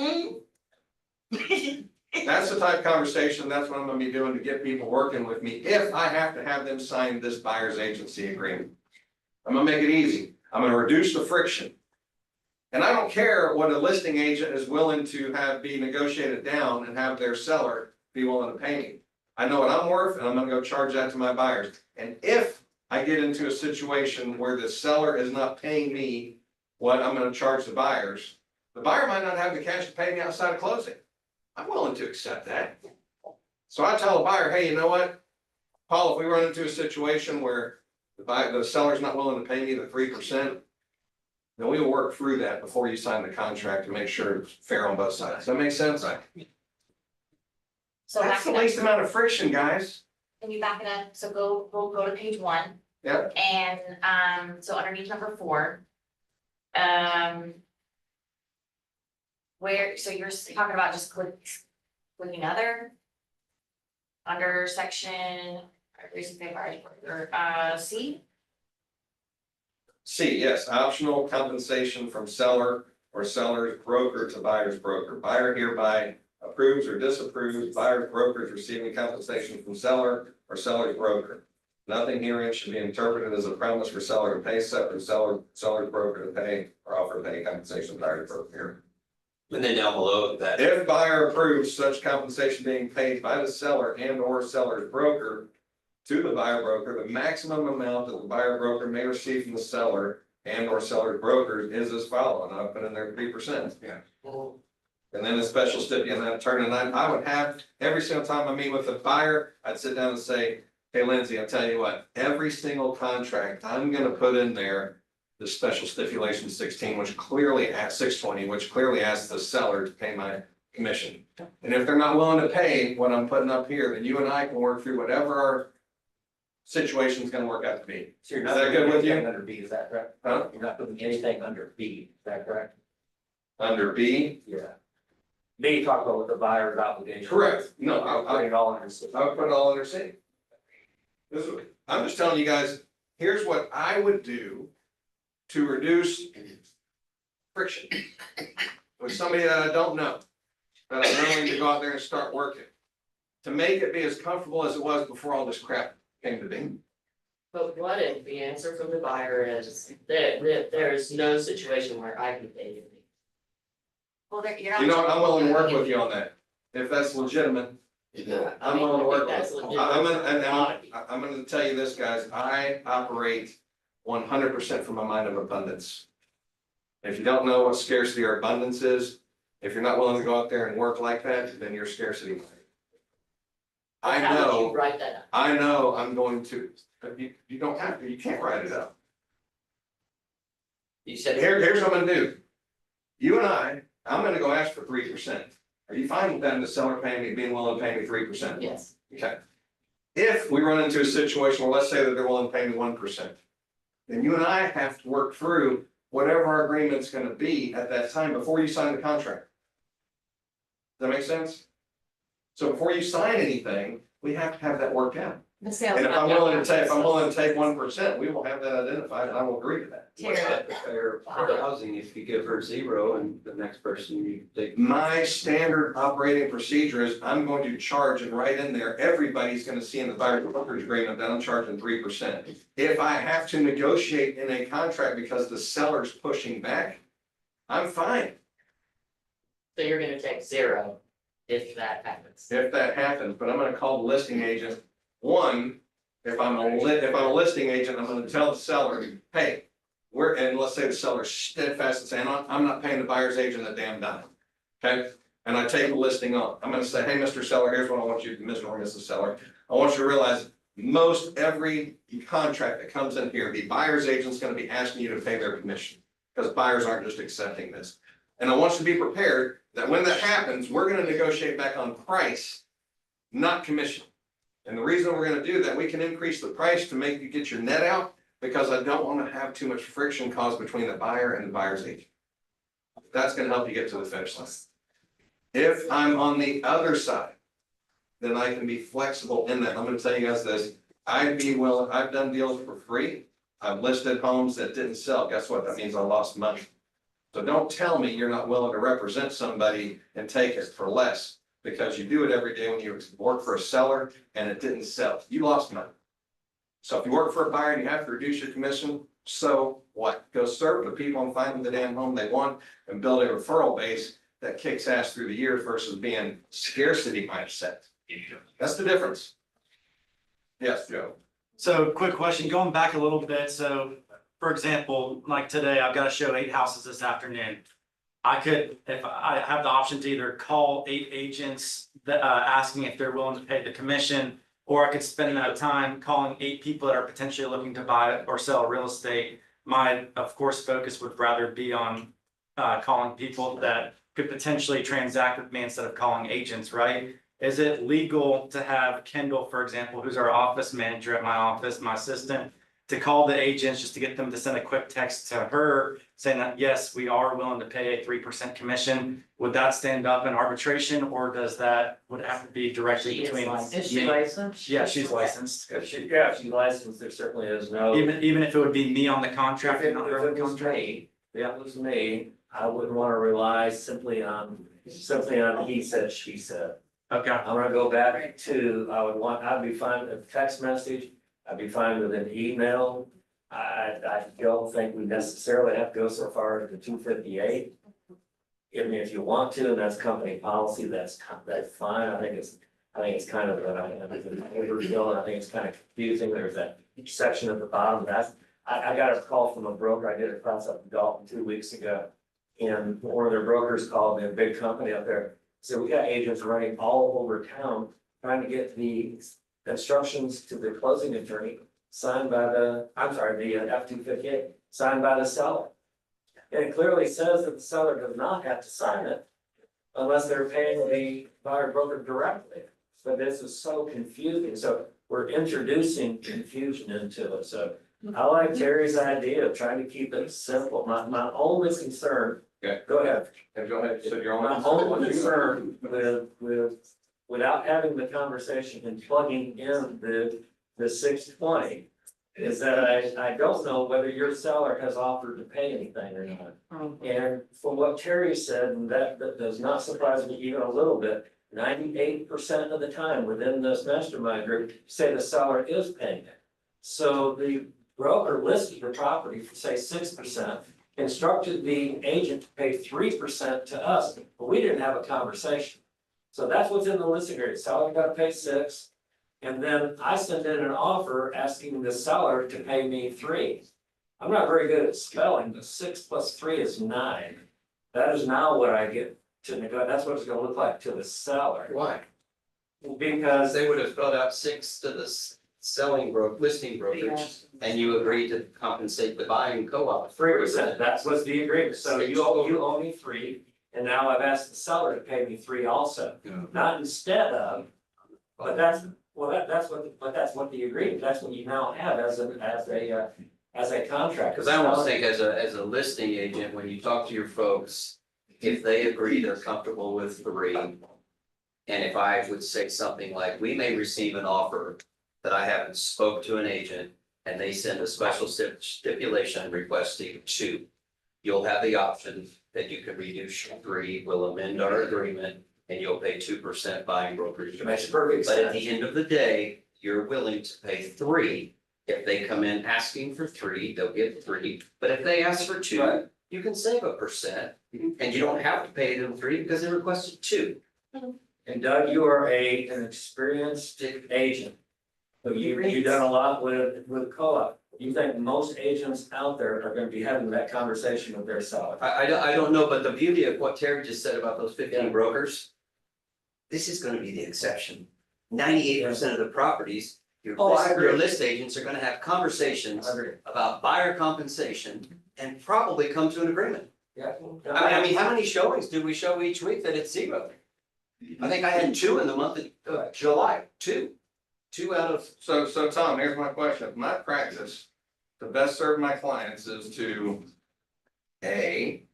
That's the type of conversation, that's what I'm gonna be doing to get people working with me, if I have to have them sign this buyer's agency agreement. I'm gonna make it easy, I'm gonna reduce the friction. And I don't care what a listing agent is willing to have be negotiated down and have their seller be willing to pay me. I know what I'm worth, and I'm gonna go charge that to my buyers. And if I get into a situation where the seller is not paying me what I'm gonna charge the buyers, the buyer might not have the cash to pay me outside of closing. I'm willing to accept that. So I tell the buyer, hey, you know what? Paul, if we run into a situation where the seller's not willing to pay me the 3%, then we will work through that before you sign the contract to make sure it's fair on both sides. Does that make sense? So That's the back it least up, amount of friction, guys. can you back it up? So go to page 1. Yep. And, so underneath number 4. Where, so you're talking about just clicking other? Under section, C? C, yes, optional compensation from seller or seller's broker to buyer's broker. Buyer hereby approves or disapproves buyer's broker's receiving compensation from seller or seller's broker. Nothing herein should be interpreted as a promise for seller to pay separate seller's broker to pay or offer to pay compensation to buyer's broker. And then down below that, If buyer approves such compensation being paid by the seller and or seller's broker to the buyer broker, the maximum amount that the buyer broker may receive from the seller and or seller's broker is as follows, and I'll put in there 3%. Yeah. And then a special stipulation, and then turn, and I would have, every single time I meet with a buyer, I'd sit down and say, hey, Lindsay, I'll tell you what, every single contract, I'm gonna put in there the special stipulation 16, which clearly asks 620, which clearly asks the seller to pay my commission. And if they're not willing to pay what I'm putting up here, then you and I can work through whatever our situation is gonna work out to be. So you're Is not that putting good with you? anything under B, is that correct? Huh? You're not putting anything under B, is that correct? Under B? Yeah. B talk about what the buyer's obligation. Correct. No, I'll put it all under C. I would put it all under C. I'm just telling you guys, here's what I would do to reduce friction with somebody that I don't know, that I'm willing to go out there and start working, to make it be as comfortable as it was before all this crap came to be. But what if the answer from the buyer is that there's no situation where I can pay you? Well, you're not. You know what, I'm willing to work with you on that, if that's legitimate. I'm willing to work with you. I'm gonna tell you this, guys, I operate 100% from a mind of abundance. If you don't know what scarcity or abundance is, if you're not willing to go out there and work like that, then you're scarcity minded. I How would know, you write that up? I know I'm going to, but you don't have to, you can't write it up. you said. Here's what I'm gonna do. You and I'm gonna go ask for 3%. Are you fine with them, the seller paying me, being willing to pay me 3%? Yes. Okay. If we run into a situation where, let's say that they're willing to pay me 1%, then you and I have to work through whatever our agreement's gonna be at that time before you sign the contract. Does that make sense? So before you sign anything, we have to have that worked out. The sales. And if I'm willing to take 1%, we will have that identified and I will agree to that. What's that fair housing if you give her 0 and the next person you take? My standard operating procedure is I'm going to charge and write in there, everybody's gonna see in the buyer brokerage agreement that I'm charging 3%. If I have to negotiate in a contract because the seller's pushing back, I'm fine. So you're gonna take 0 if that happens. If that happens, but I'm gonna call the listing agent. One, if I'm a listing agent, I'm gonna tell the seller, hey, and let's say the seller's steadfast and saying, I'm not paying the buyer's agent a damn dime. Okay, and I take the listing on, I'm gonna say, hey, Mr. Seller, here's what I want you to, Mr. or Mrs. Seller. I want you to realize most every contract that comes in here, the buyer's agent's gonna be asking you to pay their commission. Because buyers aren't just accepting this. And I want you to be prepared that when that happens, we're gonna negotiate back on price, not commission. And the reason we're gonna do that, we can increase the price to make you get your net out, because I don't wanna have too much friction caused between the buyer and the buyer's agent. That's gonna help you get to the finish line. If I'm on the other side, then I can be flexible in that. I'm gonna tell you guys this, I've done deals for free. I've listed homes that didn't sell. Guess what? That means I lost money. So don't tell me you're not willing to represent somebody and take it for less, because you do it every day when you work for a seller and it didn't sell. You lost money. So if you work for a buyer and you have to reduce your commission, so what? Go serve the people and find them the damn home they want and build a referral base that kicks ass through the years versus being scarcity mindset. That's the difference. Yes, Joe. So quick question, going back a little bit. So for example, like today, I've got to show 8 houses this afternoon. I could, if I have the option to either call 8 agents that asking if they're willing to pay the commission, or I could spend that time calling 8 people that are potentially looking to buy or sell real estate. My, of course, focus would rather be on calling people that could potentially transact with me instead of calling agents, right? Is it legal to have Kendall, for example, who's our office manager at my office, my assistant, to call the agents just to get them to send a quick text to her saying that, yes, we are willing to pay a 3% commission? Would that stand up in arbitration, or would it have to be directly between? Is she licensed? Yeah, she's licensed. If she's licensed, there certainly is no. Even if it would be me on the contract. If and not her it on the was contract? me, if it was me, I wouldn't want to rely simply on he said, she said. Okay. I'm gonna go back to, I'd be fine with a text message, I'd be fine with an email. I don't think we necessarily have to go so far as the 258. If you want to, and that's company policy, that's fine. I think it's kind of an overkill, and I think it's kind of confusing. There's that section at the bottom. I got a call from a broker. I did a cross up in Dalton 2 weeks ago, and one of their brokers called me, a big company up there. So we got agents running all over town trying to get the instructions to the closing attorney signed by the F-258, signed by the seller. And it clearly says that the seller does not have to sign it unless they're paying the buyer broker directly. But this is so confusing. So we're introducing confusion into it. So I like Terry's idea of trying to keep it simple. My only concern. Okay. Go ahead. Go ahead. So you're My on. only concern without having the conversation and plugging in the 620 is that I don't know whether your seller has offered to pay anything or not. And from what Terry said, and that does not surprise me even a little bit, 98% of the time within this mastermind group say the seller is paying it. So the broker listed the property for say 6%. Instructed the agent to pay 3% to us, but we didn't have a conversation. So that's what's in the listing agreement. Seller got to pay 6%, and then I sent in an offer asking the seller to pay me 3%. I'm not very good at spelling, but 6 plus 3 is 9. That is now what I get to negotiate. That's what it's going to look like to the seller. Why? Because They would have spelled out 6 to the listing brokerage, and you agreed to compensate the buying co-op. 3%, that's what's the agreement. So you owe me 3%, and now I've asked the seller to pay me 3% also. Not instead of, but that's what the agreement, that's what you now have as a contract. Because I almost think as a listing agent, when you talk to your folks, if they agree they're comfortable with 3%, and if I would say something like, we may receive an offer that I haven't spoke to an agent, and they send a special stipulation requesting 2%, you'll have the option that you can reduce your 3%, we'll amend our agreement, and you'll pay 2% buying brokerage. Makes perfect But at sense. the end of the day, you're willing to pay 3%. If they come in asking for 3%, they'll get 3%. But if they ask for 2%, Right. you can save 1%, and you don't have to pay them 3% because they requested 2%. And Doug, you are an experienced agent. So you've done a lot with co-op. You think most agents out there are going to be having that conversation with their seller? I don't know, but the beauty of what Terry just said about those 15 brokers, this is gonna be the exception. 98% of the properties, your list agents are gonna have conversations I agree. about buyer compensation and probably come to an agreement. Yeah. I mean, how many showings do we show each week that it's zero? I think I had 2 in the month of July, 2. 2 out of, So Tom, here's my question. My practice to best serve my clients is to A,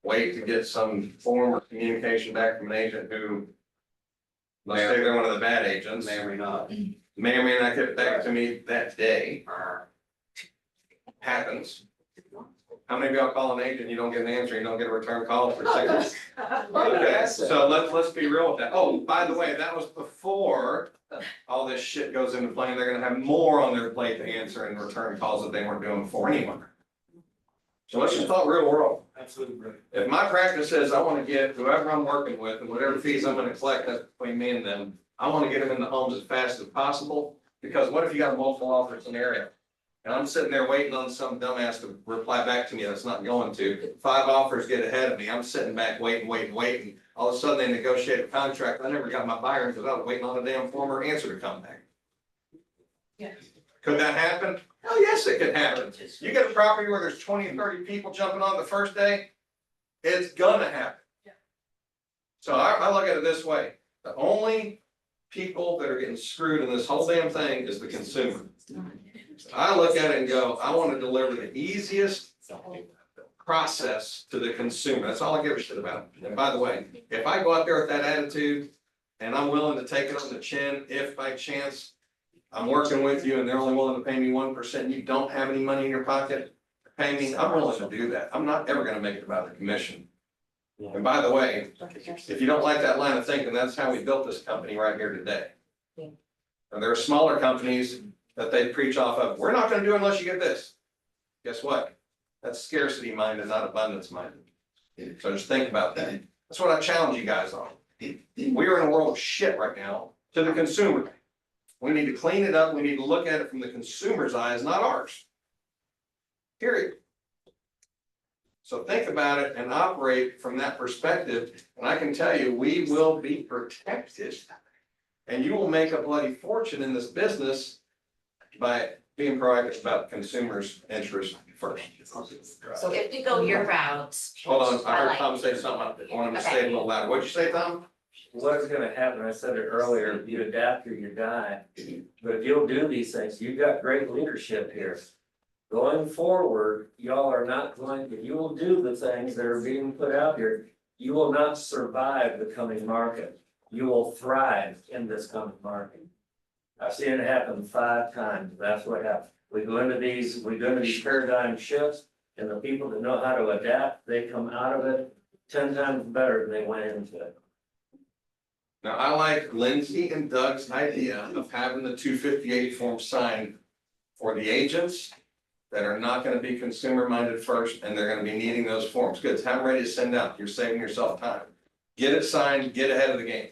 wait to get some form of communication back from an agent who, let's say they're one of the bad agents, may or may not. may or may not get back to me that day. Happens. How many of y'all call an agent, you don't get an answer, you don't get a return call for 6 months? Okay, so let's be real with that. Oh, by the way, that was before all this shit goes into play, and they're gonna have more on their plate to answer and return calls that they weren't doing before anyway. So let's just talk real world. Absolutely. If my practice says I wanna get whoever I'm working with and whatever fees I'm gonna collect, that's between me and them, I wanna get them in the homes as fast as possible, because what if you got a multiple offer scenario? And I'm sitting there waiting on some dumbass to reply back to me that's not going to. 5 offers get ahead of me. I'm sitting back waiting. All of a sudden they negotiate a contract. I never got my buyer because I was waiting on a damn former answer to come back. Yeah. Could that happen? Hell yes, it could happen. You get a property where there's 20 or 30 people jumping on the first day, it's gonna happen. Yeah. So I look at it this way. The only people that are getting screwed in this whole damn thing is the consumer. I look at it and go, I want to deliver the easiest process to the consumer. That's all I give a shit about. And by the way, if I go out there with that attitude and I'm willing to take it on the chin, if by chance I'm working with you and they're only willing to pay me 1% and you don't have any money in your pocket, pay me, I'm willing to do that. I'm not ever gonna make it about the commission. And by the way, if you don't like that line of thinking, that's how we built this company right here today. And there are smaller companies that they preach off of, we're not gonna do it unless you get this. Guess what? That's scarcity minded, not abundance minded. So just think about that. That's what I challenge you guys on. We are in a world of shit right now to the consumer. We need to clean it up. We need to look at it from the consumer's eyes, not ours. Period. So think about it and operate from that perspective. And I can tell you, we will be protected. And you will make a bloody fortune in this business by being proactive about consumers' interest first. So if we go your route. Hold on, I heard like- Tom say something. I want him to say it a little louder. What'd you say, Tom? What's gonna happen, I said it earlier, you adapt or you die. But if you'll do these things, you've got great leadership here. Going forward, y'all are not going, if you will do the things that are being put out here, you will not survive the coming market. You will thrive in this coming market. I've seen it happen 5 times. That's what happens. We go into these paradigm shifts, and the people that know how to adapt, they come out of it 10 times better than they went into it. Now, I like Lindsay and Doug's idea of having the 258 form signed for the agents that are not gonna be consumer minded first, and they're gonna be needing those forms. Good, have them ready to send out. You're saving yourself time. Get it signed, get ahead of the game.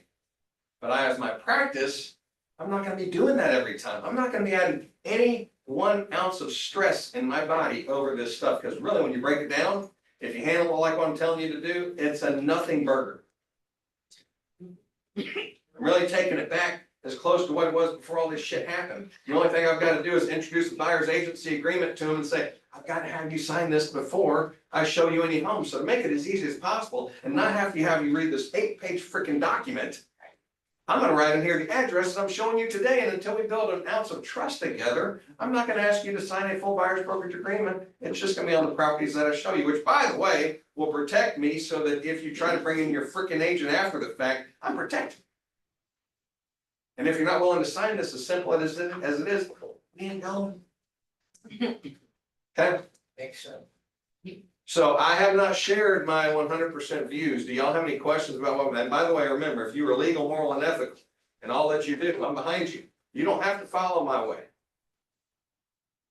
But as my practice, I'm not gonna be doing that every time. I'm not gonna be adding any 1 ounce of stress in my body over this stuff, because really, when you break it down, if you handle it like what I'm telling you to do, it's a nothing burger. I'm really taking it back as close to what it was before all this shit happened. The only thing I've got to do is introduce the buyer's agency agreement to them and say, I've got to have you sign this before I show you any homes. So to make it as easy as possible and not have you read this 8-page freaking document, I'm gonna write in here the addresses I'm showing you today, and until we build an ounce of trust together, I'm not gonna ask you to sign a full buyer's brokerage agreement. It's just gonna be on the properties that I show you, which, by the way, will protect me so that if you try to bring in your freaking agent after the fact, I'm protected. And if you're not willing to sign this, as simple as it is, we ain't going. Okay? Makes sense. So I have not shared my 100% views. Do y'all have any questions about what, and by the way, remember, if you are legal, moral, and ethical, and all that you do, I'm behind you. You don't have to follow my way.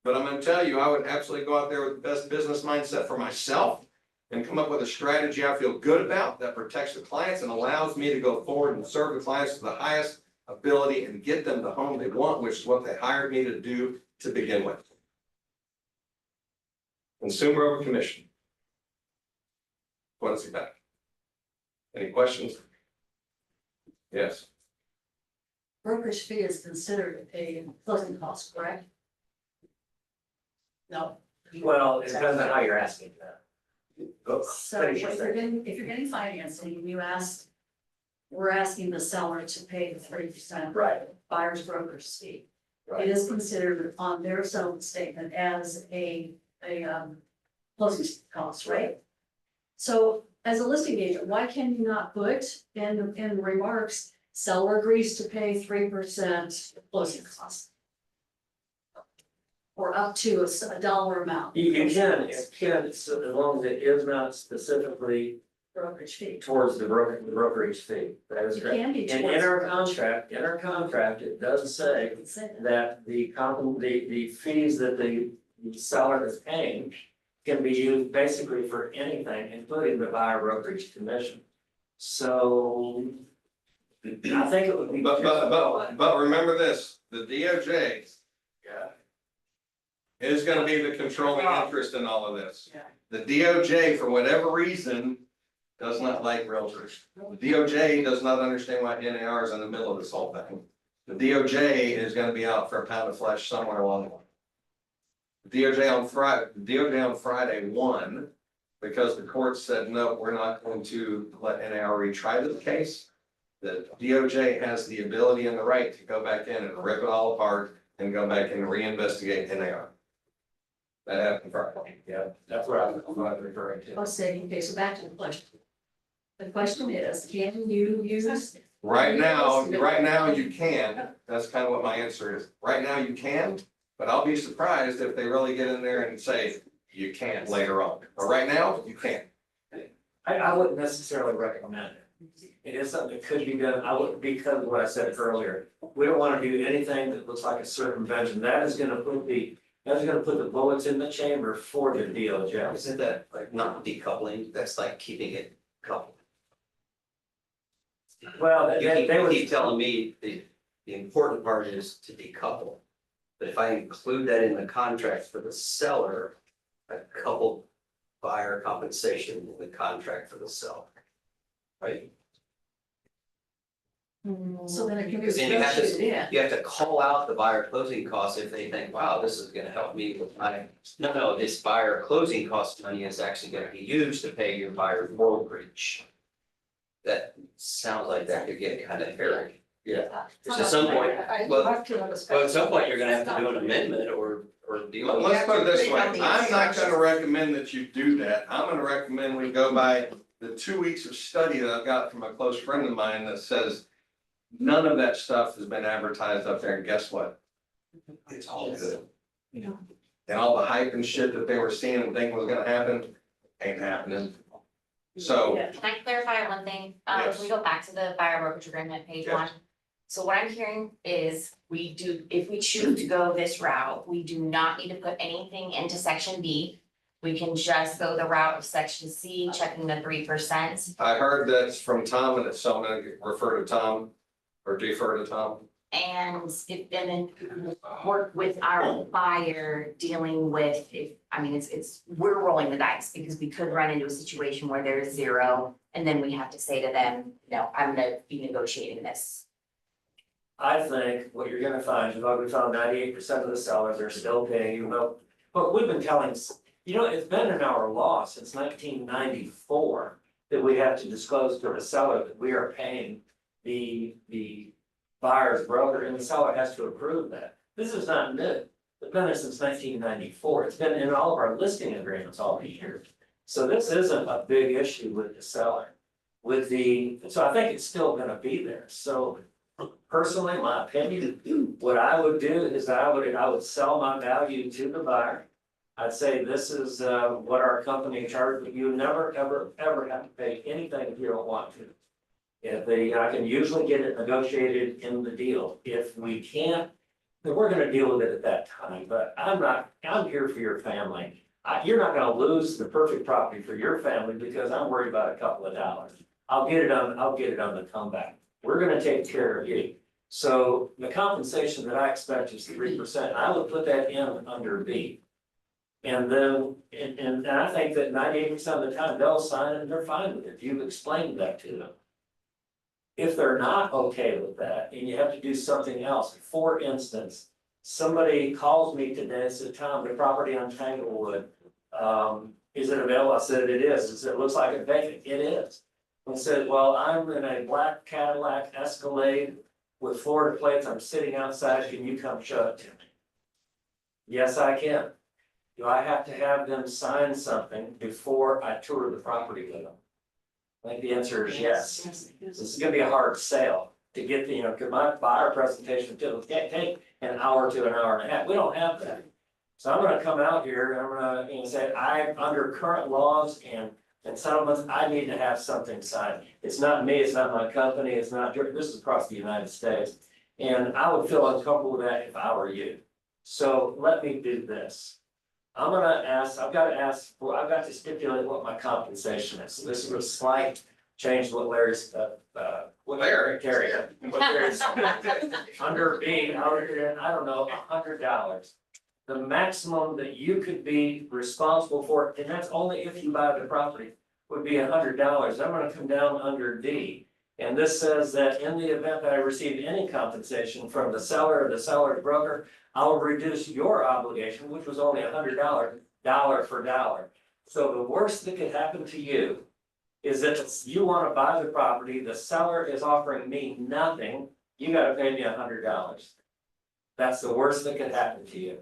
But I'm gonna tell you, I would absolutely go out there with the best business mindset for myself and come up with a strategy I feel good about that protects the clients and allows me to go forward and serve the clients to the highest ability and get them the home they want, which is what they hired me to do to begin with. Consumer over commission. What is it about? Any questions? Yes. Brokerage fee is considered a closing cost, correct? No. Well, it depends on how you're asking that. So if you're getting financing, we're asking the seller to pay the 3% Right, buyer's broker's fee. It right. is considered on their settlement statement as a closing cost, right? So as a listing agent, why can you not put in the remarks, seller agrees to pay 3% closing costs? Or up to a dollar amount. You can, so as long as it is not specifically Brokerage fee. towards the brokerage fee. That is It correct. can be And towards. in our contract, it does say that the fees that the seller is paying can be used basically for anything, including the buyer brokerage commission. So I think it would be. But remember this, the DOJ Yeah. is gonna be the controlling interest in all of this. Yeah. The DOJ, for whatever reason, does not like realtors. The DOJ does not understand why NAR is in the middle of this whole thing. The DOJ is gonna be out for a pound of flesh somewhere along the line. The DOJ on Friday won because the court said, no, we're not going to let NAR retry the case. The DOJ has the ability and the right to go back in and rip it all apart and go back and reinvestigate NAR. That happened Friday. Yeah, that's what I'm referring to. I was saying, okay, so back to the question. The question is, can you use? Right now you can, that's kind of what my answer is. Right now you can, but I'll be surprised if they really get in there and say, you can't later on. But right now, you can't. I wouldn't necessarily recommend it. It is something that could be done, because of what I said earlier, we don't wanna do anything that looks like a circumvention, that is gonna put the bullets in the chamber for the DOJ. Isn't that like not decoupling, that's like keeping it coupled? Well, You they keep, would. keep telling me the important part is to decouple. But if I include that in the contract for the seller, I couple buyer compensation in the contract for the seller. Right? So then it can be Because then you have to- spreadsheeted in. You have to call out the buyer closing costs if they think, wow, this is gonna help me with my, no, this buyer closing cost money is actually gonna be used to pay your buyer brokerage. That sounds like that could get kind of hairy. Yeah. Because at some point, well, Let's at some point, you're gonna have to do an amendment or deal. with Let's put it this way, Put it on the I'm not gonna instructions. recommend that you do that. I'm gonna recommend we go by the 2 weeks of study that I've got from a close friend of mine that says none of that stuff has been advertised up there, and guess what? It's all good. And all the hype and shit that they were seeing and thinking was gonna happen, ain't happening. So, Yeah. Can I clarify one thing? If we go back to the buyer brokerage agreement, page Yes. 1. So what I'm hearing is if we choose to go this route, we do not need to put anything into section B. We can just go the route of section C, checking the 3%. I heard that's from Tom, and it's someone gonna refer to Tom or defer to Tom. And then work with our buyer dealing with, we're rolling the dice because we could run into a situation where there is 0. And then we have to say to them, no, I'm gonna be negotiating this. I think what you're gonna find, is like we found 98% of the sellers are still paying you, but we've been telling, it's been in our law since 1994 that we have to disclose to the seller that we are paying the buyer's broker, and the seller has to approve that. This is not new, it's been there since 1994, it's been in all of our listing agreements all these years. So this isn't a big issue with the seller. So I think it's still gonna be there, so personally, my opinion, what I would do is I would sell my value to the buyer. I'd say this is what our company charges, but you never, ever, ever have to pay anything if you don't want to. I can usually get it negotiated in the deal. If we can't, then we're gonna deal with it at that time, but I'm here for your family. You're not gonna lose the perfect property for your family because I'm worried about a couple of dollars. I'll get it on the comeback. We're gonna take care of you. So the compensation that I expect is 3%. I would put that in under B. And then, and I think that 98% of the time they'll sign it and they're fine with it. You've explained that to them. If they're not okay with that and you have to do something else, for instance, somebody calls me today and says, Tom, the property on Tanglewood, is it available? I said, it is. He said, it looks like it's vacant. It is. I said, well, I'm in a black Cadillac Escalade with Florida plates. I'm sitting outside. Can you come show it to me? Yes, I can. Do I have to have them sign something before I tour the property with them? I think the answer is yes. This is gonna be a hard sale to get the, cause my buyer presentation can't take an hour to an hour and a half. We don't have that. So I'm gonna come out here and I'm gonna, say, under current laws and settlements, I need to have something signed. It's not me, it's not my company, it's not, this is across the United States. And I would feel uncomfortable with that if I were you. So let me do this. I'm gonna ask, I've got to stipulate what my compensation is. So this is a slight change to what Larry's, what Larry carried. What Larry's under B, I don't know, $100. The maximum that you could be responsible for, and that's only if you buy the property, would be $100. I'm gonna come down under D. And this says that in the event that I receive any compensation from the seller or the seller's broker, I will reduce your obligation, which was only $100, dollar for dollar. So the worst that could happen to you is that you wanna buy the property, the seller is offering me nothing, you gotta pay me $100. That's the worst that could happen to you.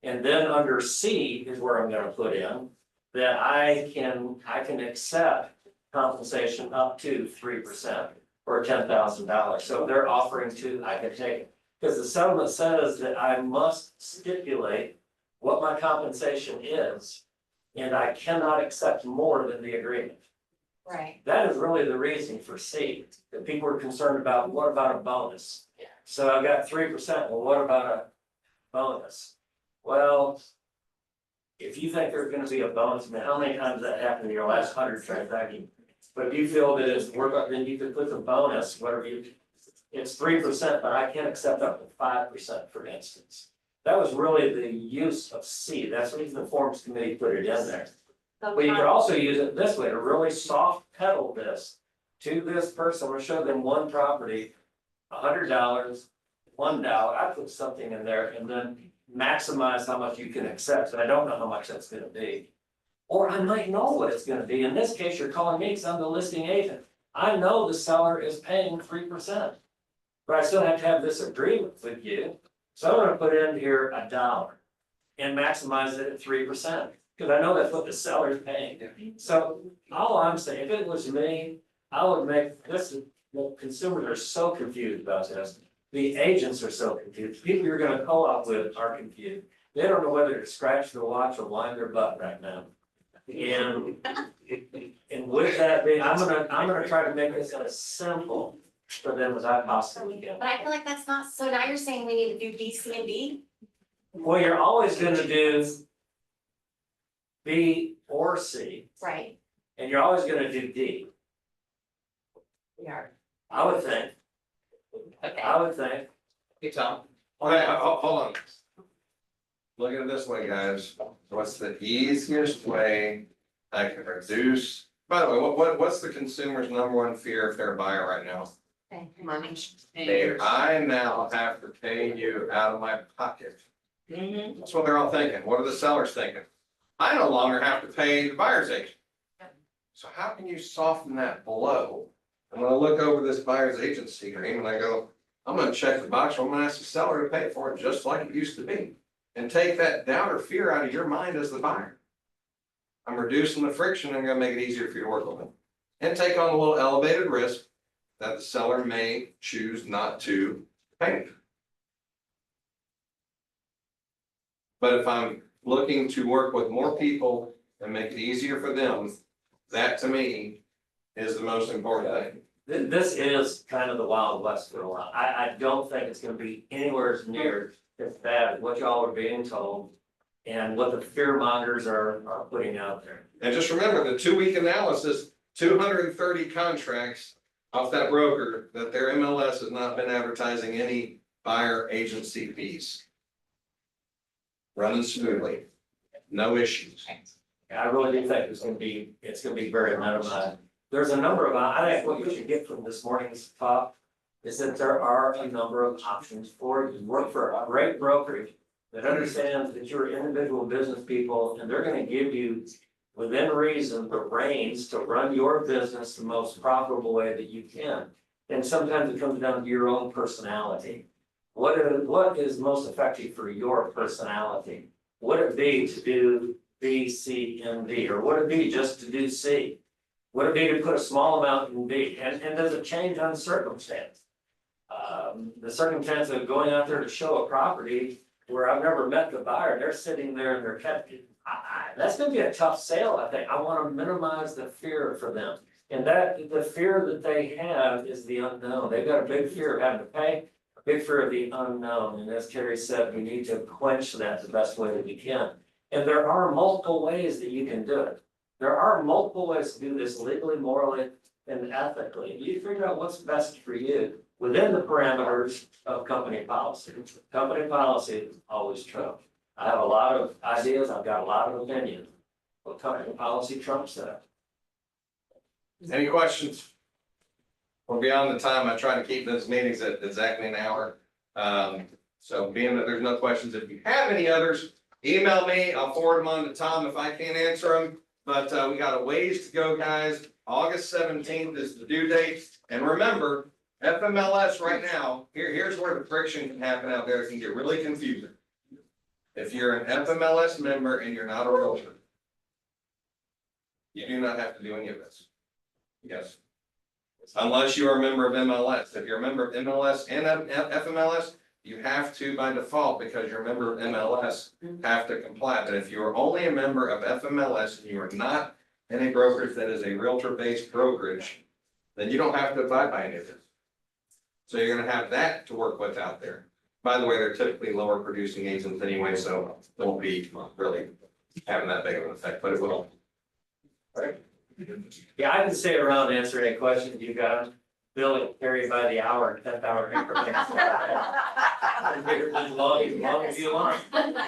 And then under C is where I'm gonna put in that I can accept compensation up to 3% or $10,000. So if they're offering to, I can take it. Because the settlement says that I must stipulate what my compensation is, and I cannot accept more than the agreement. Right. That is really the reason for C, that people are concerned about, what about a bonus? So I've got 3%, well, what about a bonus? Well, if you think there's gonna be a bonus, man, how many times that happened in your last 100 transactions? But if you feel that it's worth, then you could put the bonus, whatever it's 3%, but I can't accept up to 5%, for instance. That was really the use of C. That's what the Forms Committee put it in there. But you could also use it this way to really soft pedal this to this person. I'm gonna show them one property, $100, $1. I put something in there and then maximize how much you can accept. And I don't know how much that's gonna be. Or I might know what it's gonna be. In this case, you're calling me because I'm the listing agent. I know the seller is paying 3%. But I still have to have this agreement with you. So I'm gonna put in here $1 and maximize it at 3%. Because I know that's what the seller's paying. So all I'm saying, if it was me, I would make this, well, consumers are so confused about this. The agents are so confused. People you're gonna co-op with are confused. They don't know whether to scratch their watch or wind their butt right now. And with that being, I'm gonna try to make this as simple for them as I possibly can. But I feel like that's not, so now you're saying we need to do B, C, and D? Well, you're always gonna do B or C, Right. and you're always gonna do D. We are. I would think. Okay. I would think. Hey, Tom. Okay, hold on. Look at it this way, guys. What's the easiest way I can reduce? By the way, what's the consumer's number one fear if they're a buyer right now? Money. I now have to pay you out of my pocket. Mhm. That's what they're all thinking. What are the sellers thinking? I no longer have to pay the buyer's agent. So how can you soften that blow? I'm gonna look over this buyer's agency agreement and I go, I'm gonna check the box, I'm gonna ask the seller to pay for it just like it used to be. And take that doubt or fear out of your mind as the buyer. I'm reducing the friction and gonna make it easier for you to work with them. And take on a little elevated risk that the seller may choose not to pay. But if I'm looking to work with more people and make it easier for them, that to me is the most important thing. This is kind of the Wild West for a while. I don't think it's gonna be anywhere near as bad as what y'all are being told and what the fear mongers are putting out there. And just remember the 2-week analysis, 230 contracts off that broker that their MLS has not been advertising any buyer agency fees. Running smoothly, no issues. I really do think it's gonna be very minimized. There's a number of, I think what you should get from this morning's talk is that there are a number of options for you. Work for a great brokerage that understands that you're individual business people and they're gonna give you within reason, the reins to run your business the most profitable way that you can. And sometimes it comes down to your own personality. What is most effective for your personality? Would it be to do B, C, and D, or would it be just to do C? Would it be to put a small amount in B? And does it change on circumstance? The circumstance of going out there to show a property where I've never met the buyer, they're sitting there and they're kept. That's gonna be a tough sale, I think. I wanna minimize the fear for them. And that, the fear that they have is the unknown. They've got a big fear of having to pay, a big fear of the unknown. And as Terry said, we need to quench that the best way that we can. And there are multiple ways that you can do it. There are multiple ways to do this legally, morally, and ethically. You figure out what's best for you within the parameters of company policy. Company policy always trumps. I have a lot of ideas, I've got a lot of opinions, but company policy trumps that. Any questions? We're beyond the time. I try to keep those meetings at exactly an hour. So being that there's no questions, if you have any others, email me. I'll forward them on to Tom if I can't answer them. But we got a ways to go, guys. August 17th is the due date. And remember, FMLS right now, here's where the friction can happen out there. It can get really confusing. If you're an FMLS member and you're not a realtor, you do not have to do any of this. Yes. Unless you are a member of MLS. If you're a member of MLS and FMLS, you have to by default, because you're a member of MLS, have to comply. But if you are only a member of FMLS and you are not in a brokerage that is a realtor-based brokerage, then you don't have to abide by any of this. So you're gonna have that to work with out there. By the way, they're typically lower producing agents anyway, so it won't be really having that big of an effect, but it will. Right? Yeah, I can stay around and answer any questions you got. Bill will carry by the hour, 10th hour increments. As long as you want.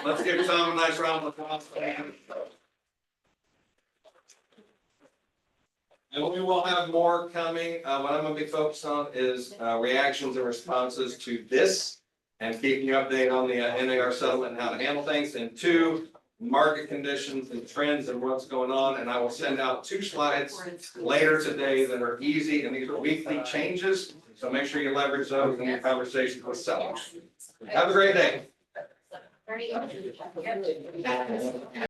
Let's give Tom a nice round of applause. And we will have more coming. What I'm gonna be focused on is reactions and responses to this and keeping you updated on the NAR settlement and how to handle things. And 2, market conditions and trends and what's going on. And I will send out 2 slides later today that are easy, and these are weekly changes. So make sure you leverage those in your conversations with sellers. Have a great day.